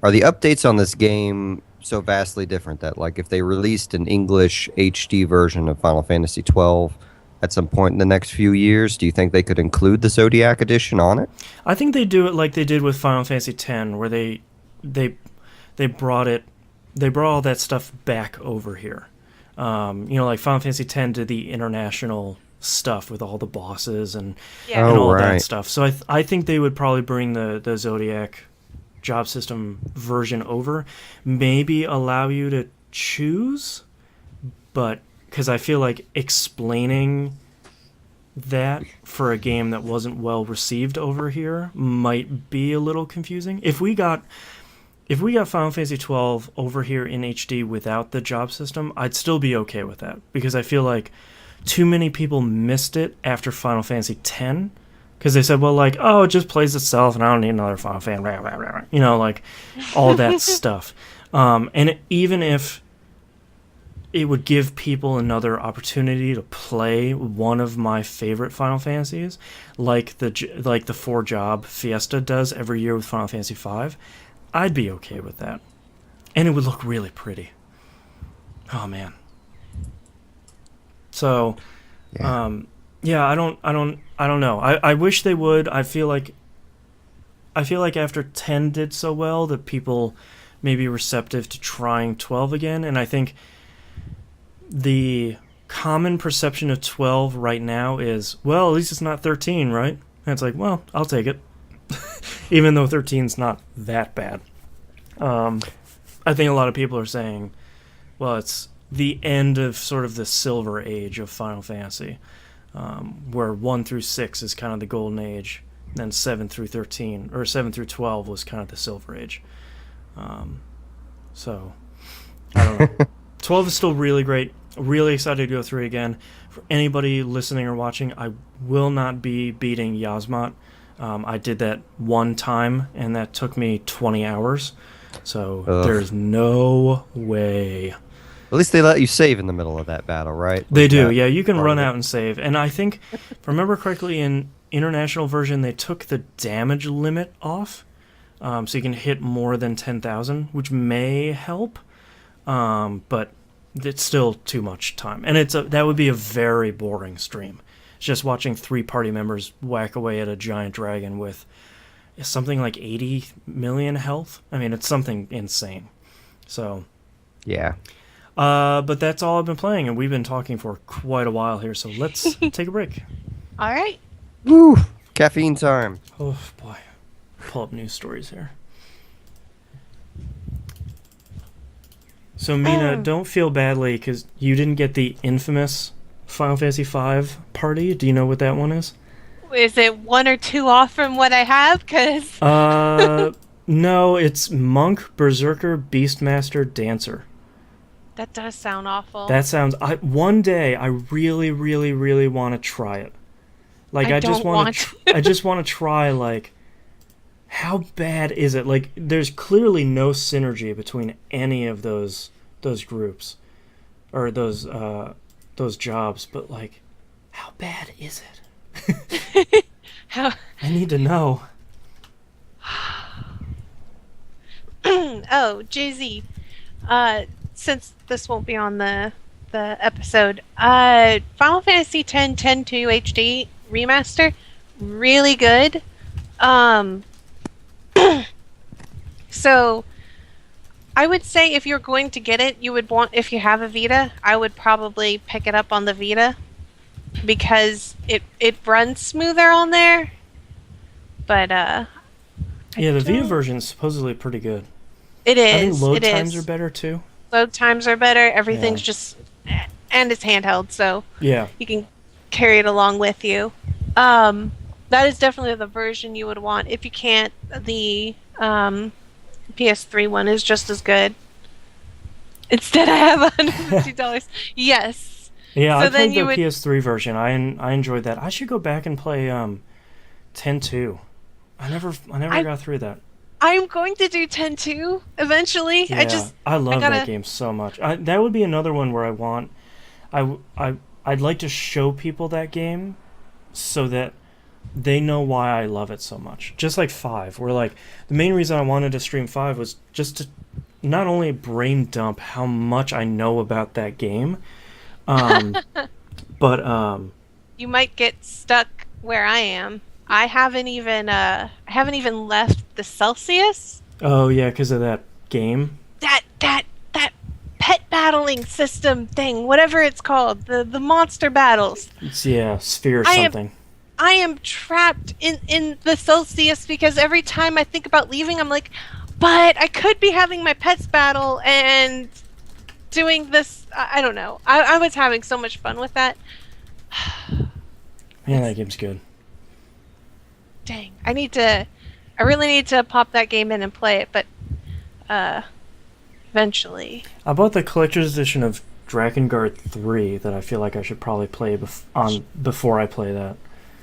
are the updates on this game so vastly different that, like, if they released an English HD version of Final Fantasy 12 at some point in the next few years, do you think they could include the Zodiac edition on it? I think they do it like they did with Final Fantasy X, where they brought all that stuff back over here. Like Final Fantasy X did the international stuff with all the bosses and Yeah. and Oh, all right. that stuff. So I think they would probably bring the Zodiac job system version over, maybe allow you to choose, but because I feel like explaining that for a game that wasn't well received over here might be a little confusing. If we got Final Fantasy 12 over here in HD without the job system, I'd still be okay with that, because I feel like too many people missed it after Final Fantasy X, because they said, well, like, oh, it just plays itself and I don't need another Final Fantasy, blah, blah, blah, blah. Like all that stuff. Even if it would give people another opportunity to play one of my favorite Final Fantasies, like the 4-job Fiesta does every year with Final Fantasy V, I'd be okay with that, and it would look really pretty. Oh man. So, Yeah. I don't know. I wish they would. I feel like after 10 did so well that people may be receptive to trying 12 again, and I think the common perception of 12 right now is, well, at least it's not 13, right? And it's like, well, I'll take it. Even though 13's not that bad. I think a lot of people are saying, well, it's the end of sort of the silver age of Final Fantasy, where 1 through 6 is kind of the golden age, then 7 through 13, or 7 through 12 was kind of the silver age. So, I don't know. 12 is still really great. Really excited to go through it again. For anybody listening or watching, I will not be beating Yasmat. I did that one time, and that took me 20 hours. So there's no way. At least they let you save in the middle of that battle, right? They Like do, that yeah. You can part run of it. out and save. And I think, if I remember correctly, in international version, they took the damage limit off. so you can hit more than 10,000, which may help, but it's still too much time, and that would be a very boring stream. It's just watching 3 party members whack away at a giant dragon with something like 80 million health. I mean, it's something insane. So, Yeah. but that's all I've been playing, and we've been talking for quite a while here. So let's take a break. All right. Woo! Caffeine time. Oh boy, pull up news stories here. So Mina, don't feel badly because you didn't get the infamous Final Fantasy V party. Do you know what that one is? Is it 1 or 2 off from what I have? Cause No, it's Monk, Berserker, Beastmaster, Dancer. that does sound awful. That sounds. One day I really, really, really want to try it. Like I just want to. I just want to try. Like, how bad is it? Like, there's clearly no synergy between any of those groups, or those jobs. But like, how bad is it? How? I need to know. Oh, Jay-Z. Since this won't be on the episode, Final Fantasy X 10-2 HD remaster, really good. So I would say if you're going to get it, you would want, if you have a Vita, I would probably pick it up on the Vita because it runs smoother on there. But yeah, the Vita version is supposedly pretty good. It is. I think load it times is. are better too. Load times are better. Everything's Yeah. just, and it's handheld, so Yeah. you can carry it along with you. That is definitely the version you would want. If you can't, the PS3 one is just as good. Instead, I have $150. Yes. Yeah, So I then played you the would- PS3 version. I enjoyed that. I should go back and play 10-2. I never got through that. I'm going to do 10-2 eventually. Yeah, I love gotta- that game so much. That would be another one where I'd like to show people that game so that they know why I love it so much. Just like 5, where like the main reason I wanted to stream 5 was just to not only brain dump how much I know about that game, but You might get stuck where I am. I haven't even left the Celsius. oh yeah, because of that game. That pet battling system thing, whatever it's called, the monster battles. It's Sphere I am- something. I am trapped in the Celsius because every time I think about leaving, I'm like, but I could be having my pets battle and doing this. I don't know. I was having so much fun with that. Yeah, that game's good. Dang, I really need to pop that game in and play it, but eventually. I bought the collector's edition of Drakengard 3 that I feel like I should probably play before I play that.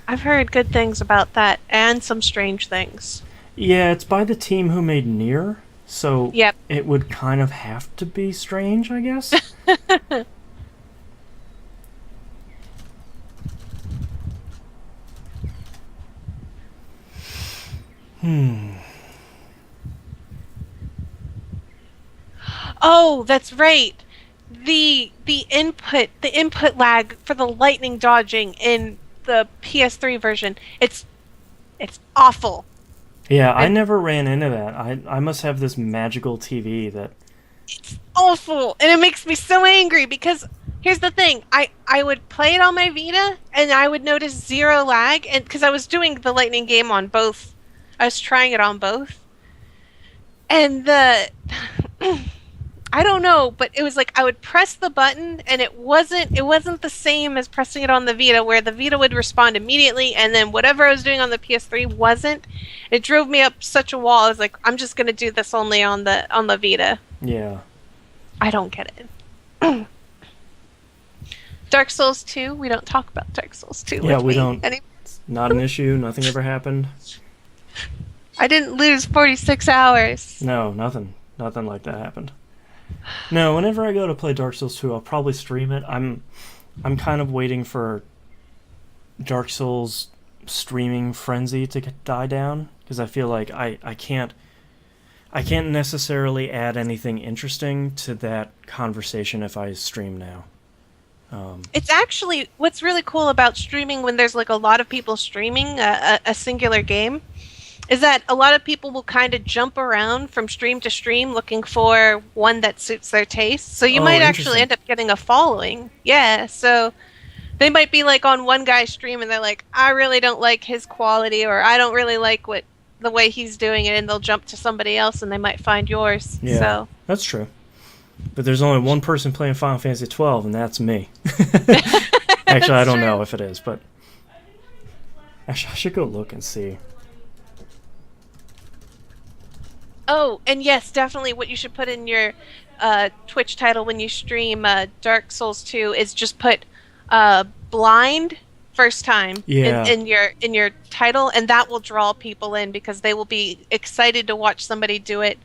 I've heard good things about that and some strange things. Yeah, it's by the team who made Nier, so Yep. it would kind of have to be strange, I guess. Oh, that's right. The input lag for the lightning dodging in the PS3 version. It's awful. Yeah, I never ran into that. I must have this magical TV that... It's awful, and it makes me so angry because here's the thing: I would play it on my Vita, and I would notice zero lag, and because I was doing the lightning game on both, I was trying it on both, and the I don't know, but it was like I would press the button, and it wasn't the same as pressing it on the Vita, where the Vita would respond immediately, and then whatever I was doing on the PS3 wasn't. It drove me up such a wall. I was like, I'm just gonna do this only on the Vita. Yeah. I don't get it. Dark Souls 2, we don't talk about Dark Souls 2. Yeah, with we me don't. any- Not an issue. Nothing ever happened. I didn't lose 46 hours. No, nothing. Nothing like that happened. No, whenever I go to play Dark Souls 2, I'll probably stream it. I'm kind of waiting for Dark Souls streaming frenzy to die down, because I feel like I can't I can't necessarily add anything interesting to that conversation if I stream now. It's actually what's really cool about streaming when there's like a lot of people streaming a singular game is that a lot of people will kind of jump around from stream to stream looking for one that suits their taste. So you Oh, might actually interesting. end up getting a following. Yeah, so they might be like on one guy's stream and they're like, I really don't like his quality or I don't really like what the way he's doing it, and they'll jump to somebody else and they might find yours. Yeah, So that's true. But there's only one person playing Final Fantasy 12, and that's me. Actually, I don't know if it is, but actually, I should go look and see. Oh, and yes, definitely what you should put in your Twitch title when you stream Dark Souls 2 is just put blind first time Yeah. in your title, and that will draw people in because they will be excited to watch somebody do it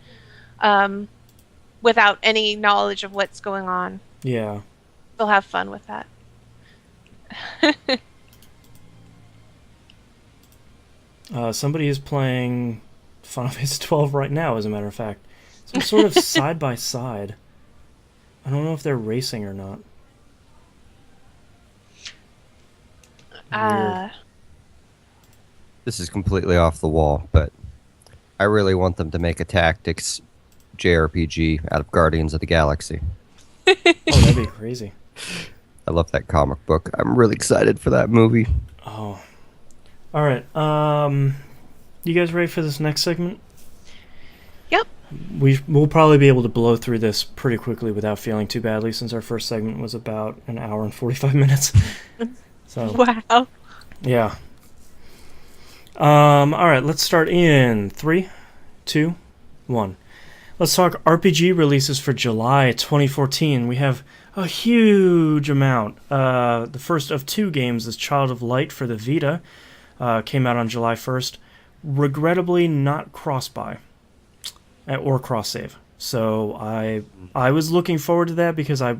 without any knowledge of what's going on. Yeah. They'll have fun with that. Somebody is playing Final Fantasy 12 right now, as a matter of fact. Some sort of side by side. I don't know if they're racing or not. Weird. This is completely off the wall, but I really want them to make a tactics JRPG out of Guardians of the Galaxy. Oh, that'd be crazy. I love that comic book. I'm really excited for that movie. Oh. All right. You guys ready for this next segment? Yep. We'll probably be able to blow through this pretty quickly without feeling too badly, since our first segment was about an hour and 45 minutes. So Wow. yeah. All right. Let's start in 3, 2, 1. Let's talk RPG releases for July 2014. We have a huge amount. The first of 2 games is Child of Light for the Vita. Came out on July 1st. Regrettably not cross-buy or cross-save. So I was looking forward to that because I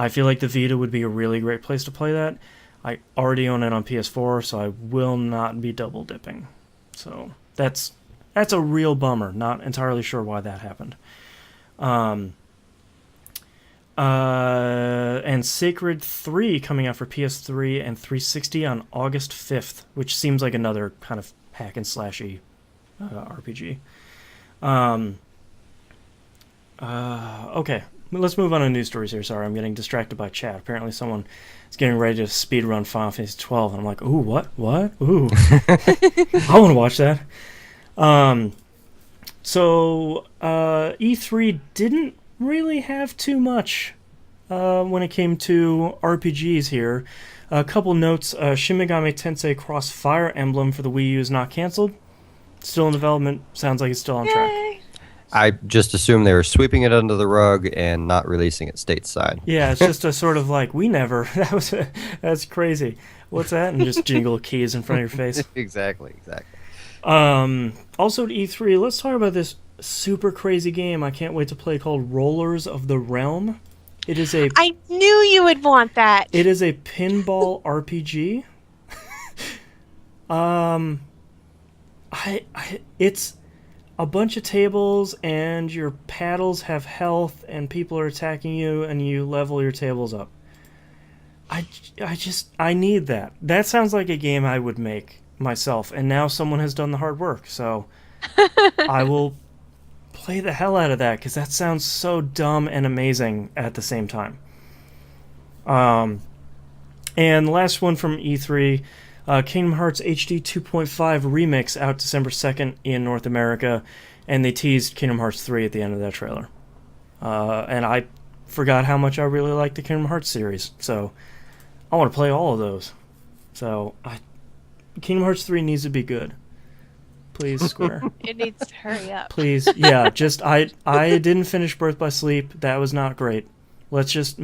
feel like the Vita would be a really great place to play that. I already own it on PS4, so I will not be double dipping. So that's a real bummer. Not entirely sure why that happened. And Sacred 3 coming out for PS3 and 360 on August 5th, which seems like another kind of hack and slashy RPG. Okay, let's move on to news stories here. Sorry, I'm getting distracted by chat. Apparently someone is getting ready to speedrun Final Fantasy 12, and I'm like, ooh, what? Ooh. I want to watch that. So E3 didn't really have too much when it came to RPGs here. A couple notes. Shin Megami Tensei Cross Fire Emblem for the Wii U is not canceled. Still in development. Sounds like it's still on track. Yay. I just assumed they were sweeping it under the rug and not releasing it stateside. Yeah, it's just a sort of like, we never. That's crazy. What's that? And just jingle keys in front of your face. Exactly. Also at E3, let's talk about this super crazy game I can't wait to play called Rollers of the Realm. I knew you would want that. It is a pinball RPG. It's a bunch of tables and your paddles have health and people are attacking you and you level your tables up. I need that. That sounds like a game I would make myself, and now someone has done the hard work, so I will play the hell out of that because that sounds so dumb and amazing at the same time. And the last one from E3, Kingdom Hearts HD 2.5 Remix out December 2nd in North America, and they teased Kingdom Hearts 3 at the end of that trailer. And I forgot how much I really like the Kingdom Hearts series, so I want to play all of those. So Kingdom Hearts 3 needs to be good. Please, Square. It needs to hurry up. Please, yeah, just I didn't finish Birth by Sleep. That was not great. Let's just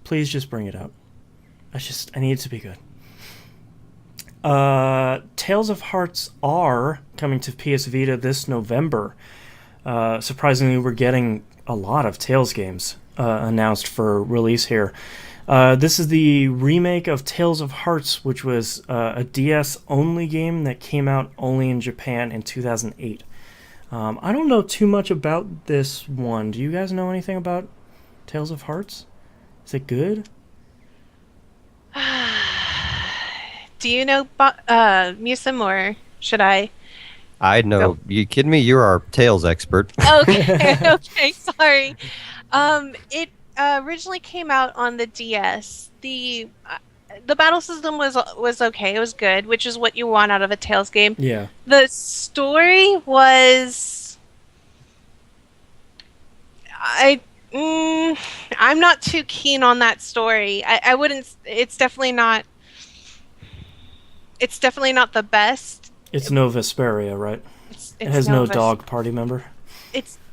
please just bring it out. I need it to be good. Tales of Hearts R coming to PS Vita this November. Surprisingly, we're getting a lot of Tales games announced for release here. This is the remake of Tales of Hearts, which was a DS-only game that came out only in Japan in 2008. I don't know too much about this one. Do you guys know anything about Tales of Hearts? Is it good? Do you know Musum, or should I I go? know. You kidding me? You're our Tails expert. Okay, okay, sorry. It originally came out on the DS. The battle system was okay. It was good, which is what you want out of a Tales game. Yeah. The story was I I'm not too keen on that story. I wouldn't. It's definitely not the best. It's no Vesperia, right? It It's has no Novus. dog party member.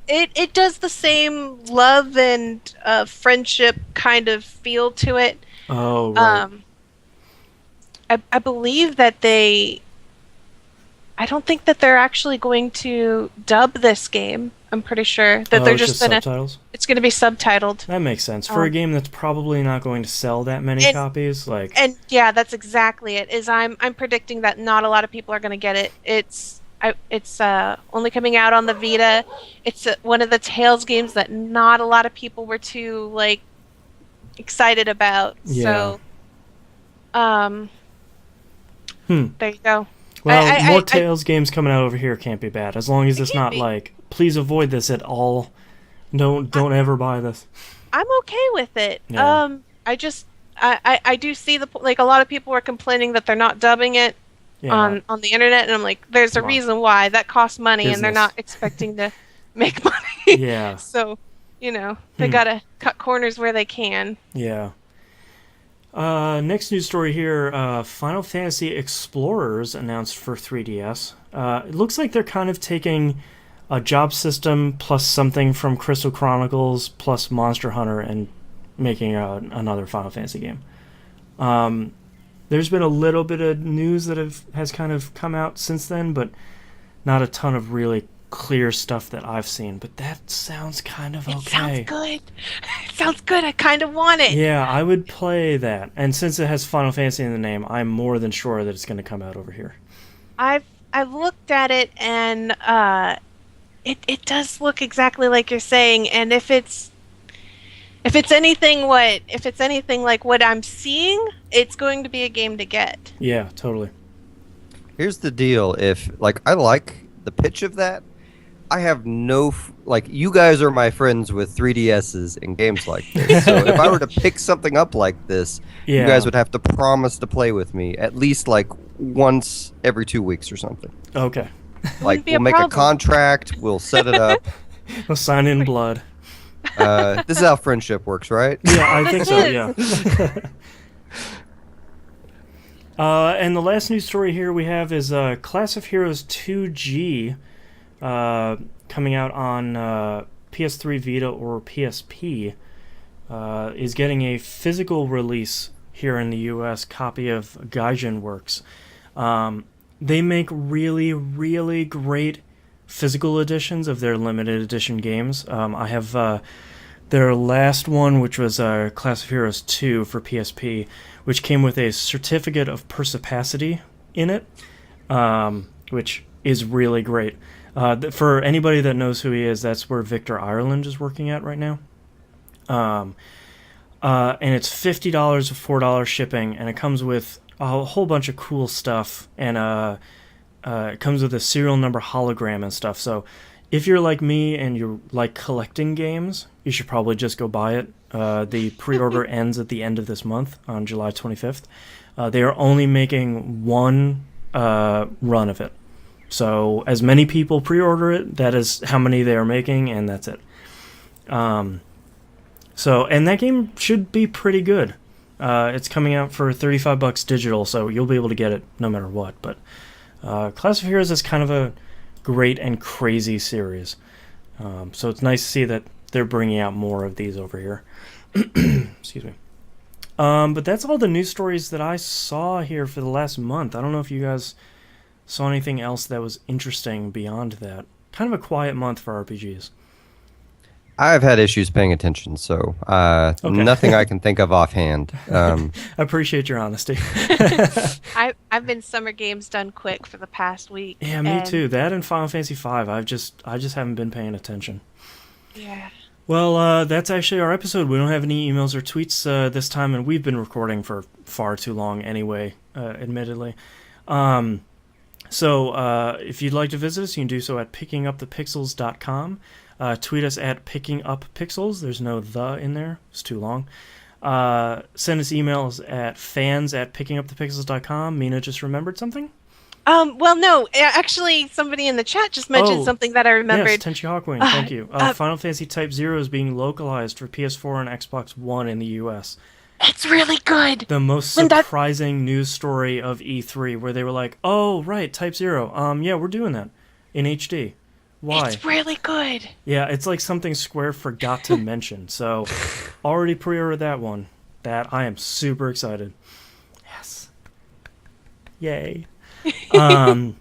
It does the same love and friendship kind of feel to it. Oh, right. I believe that I don't think that they're actually going to dub this game. I'm pretty sure that they're it's just gonna. subtitles? It's gonna be subtitled. That makes sense. For a Um, game that's probably not going to sell that many and copies, like... and yeah, that's exactly it. I'm predicting that not a lot of people are gonna get it. It's only coming out on the Vita. It's one of the Tales games that not a lot of people were too like excited about. Yeah. So, there you go. Well, more I Tales games coming out over here can't be bad. As long as it's can't not be. like, please avoid this at all. Don't ever buy this. I'm okay with it. Yeah. I do see like a lot of people are complaining that they're not dubbing it Yeah. on the internet, and I'm like, there's a Come on. reason why. That costs money, and they're Business. not expecting to make money. Yeah. So, they gotta cut corners where they can. Yeah. Next news story here, Final Fantasy Explorers announced for 3DS. It looks like they're kind of taking a job system plus something from Crystal Chronicles plus Monster Hunter and making another Final Fantasy game. There's been a little bit of news that has kind of come out since then, but not a ton of really clear stuff that I've seen. But that sounds kind of okay. It sounds good. It sounds good. I kind of want it. Yeah, I would play that. And since it has Final Fantasy in the name, I'm more than sure that it's going to come out over here. I've looked at it, and it does look exactly like you're saying. And if it's anything like what I'm seeing, it's going to be a game to get. Yeah, totally. Here's the deal. If I like the pitch of that, I have you guys are my friends with 3DSs and games like this. So if I were to pick something up like this, Yeah. you guys would have to promise to play with me at least once every 2 weeks or something. Okay. Wouldn't be a We'll make a problem. contract, we'll set it up. We'll sign in blood. This is how friendship works, right? Yeah, I think so, yeah. And the last news story here we have is Class of Heroes 2G coming out on PS3 Vita or PSP is getting a physical release here in the US copy of Gaijin Works. They make really, really great physical editions of their limited edition games. I have their last one, which was Class of Heroes 2 for PSP, which came with a certificate of Persipacity in it, which is really great. For anybody that knows who he is, that's where Victor Ireland is working at right now. And it's $50 or $4 shipping, and it comes with a whole bunch of cool stuff, and it comes with a serial number hologram and stuff. So if you're like me and you like collecting games, you should probably just go buy it. The pre-order ends at the end of this month on July 25th. They are only making one run of it. So as many people pre-order it, that is how many they are making, and that's it. And that game should be pretty good. It's coming out for $35 digital, so you'll be able to get it no matter what. But Class of Heroes is kind of a great and crazy series. So it's nice to see that they're bringing out more of these over here. Excuse me. But that's all the news stories that I saw here for the last month. I don't know if you guys saw anything else that was interesting beyond that. Kind of a quiet month for RPGs. I've had issues paying attention, so Okay. nothing I can think of offhand. I appreciate your honesty. I've been summer games done quick for the past week. Yeah, me and- too. That and Final Fantasy V. I just haven't been paying attention. Yeah. Well, that's actually our episode. We don't have any emails or tweets this time, and we've been recording for far too long anyway, admittedly. So if you'd like to visit us, you can do so at pickingupthepixels.com. Tweet us at pickinguppixels. There's no the in there. It's too long. Send us emails at fans@pickingupthepixels.com. Mina just remembered something? Well, no, actually, somebody in the chat just mentioned something that I remembered. Yes, Tenchi Hawkwind, thank you. Final Fantasy Type 0 is being localized for PS4 and Xbox One in the US. It's really good. The most surprising news story of E3, where they were like, oh, right, Type 0. Yeah, we're doing that in HD. Why? It's really good. Yeah, it's like something Square forgot to mention. So, already pre-ordered that one. That I am super excited. Yes. Yay. You can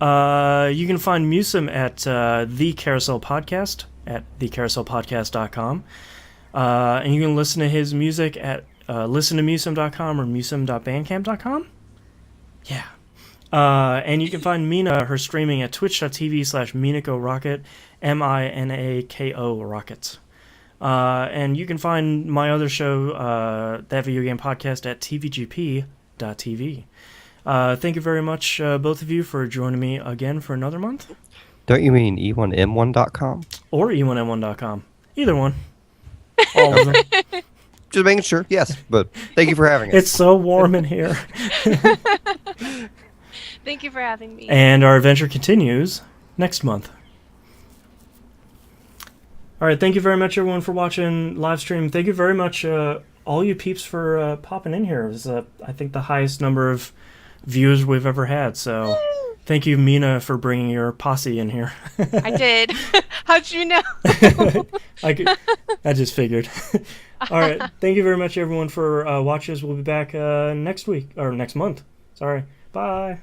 find Musum at The Carousel Podcast at thecarouselpodcast.com. And you can listen to his music at listentomusum.com or musum.bandcamp.com. Yeah. And you can find Mina, her streaming at twitch.tv/MinakoRocket, MINAKO Rockets. And you can find my other show, That Video Game Podcast, at tvgp.tv. Thank you very much, both of you, for joining me again for another month. Don't you mean e1m1.com? Or e1m1.com. Either one. All of them. Just making sure. Yes, but thank you for having us. It's so warm in here. Thank you for having me. And our adventure continues next month. All right, thank you very much, everyone, for watching live stream. Thank you very much, all you peeps, for popping in here. It was, I think, the highest number of viewers we've ever had. So thank you, Mina, for bringing your posse in here. I did. How'd you know? I just figured. All right, thank you very much, everyone, for watching us. We'll be back next week, or next month. Sorry. Bye.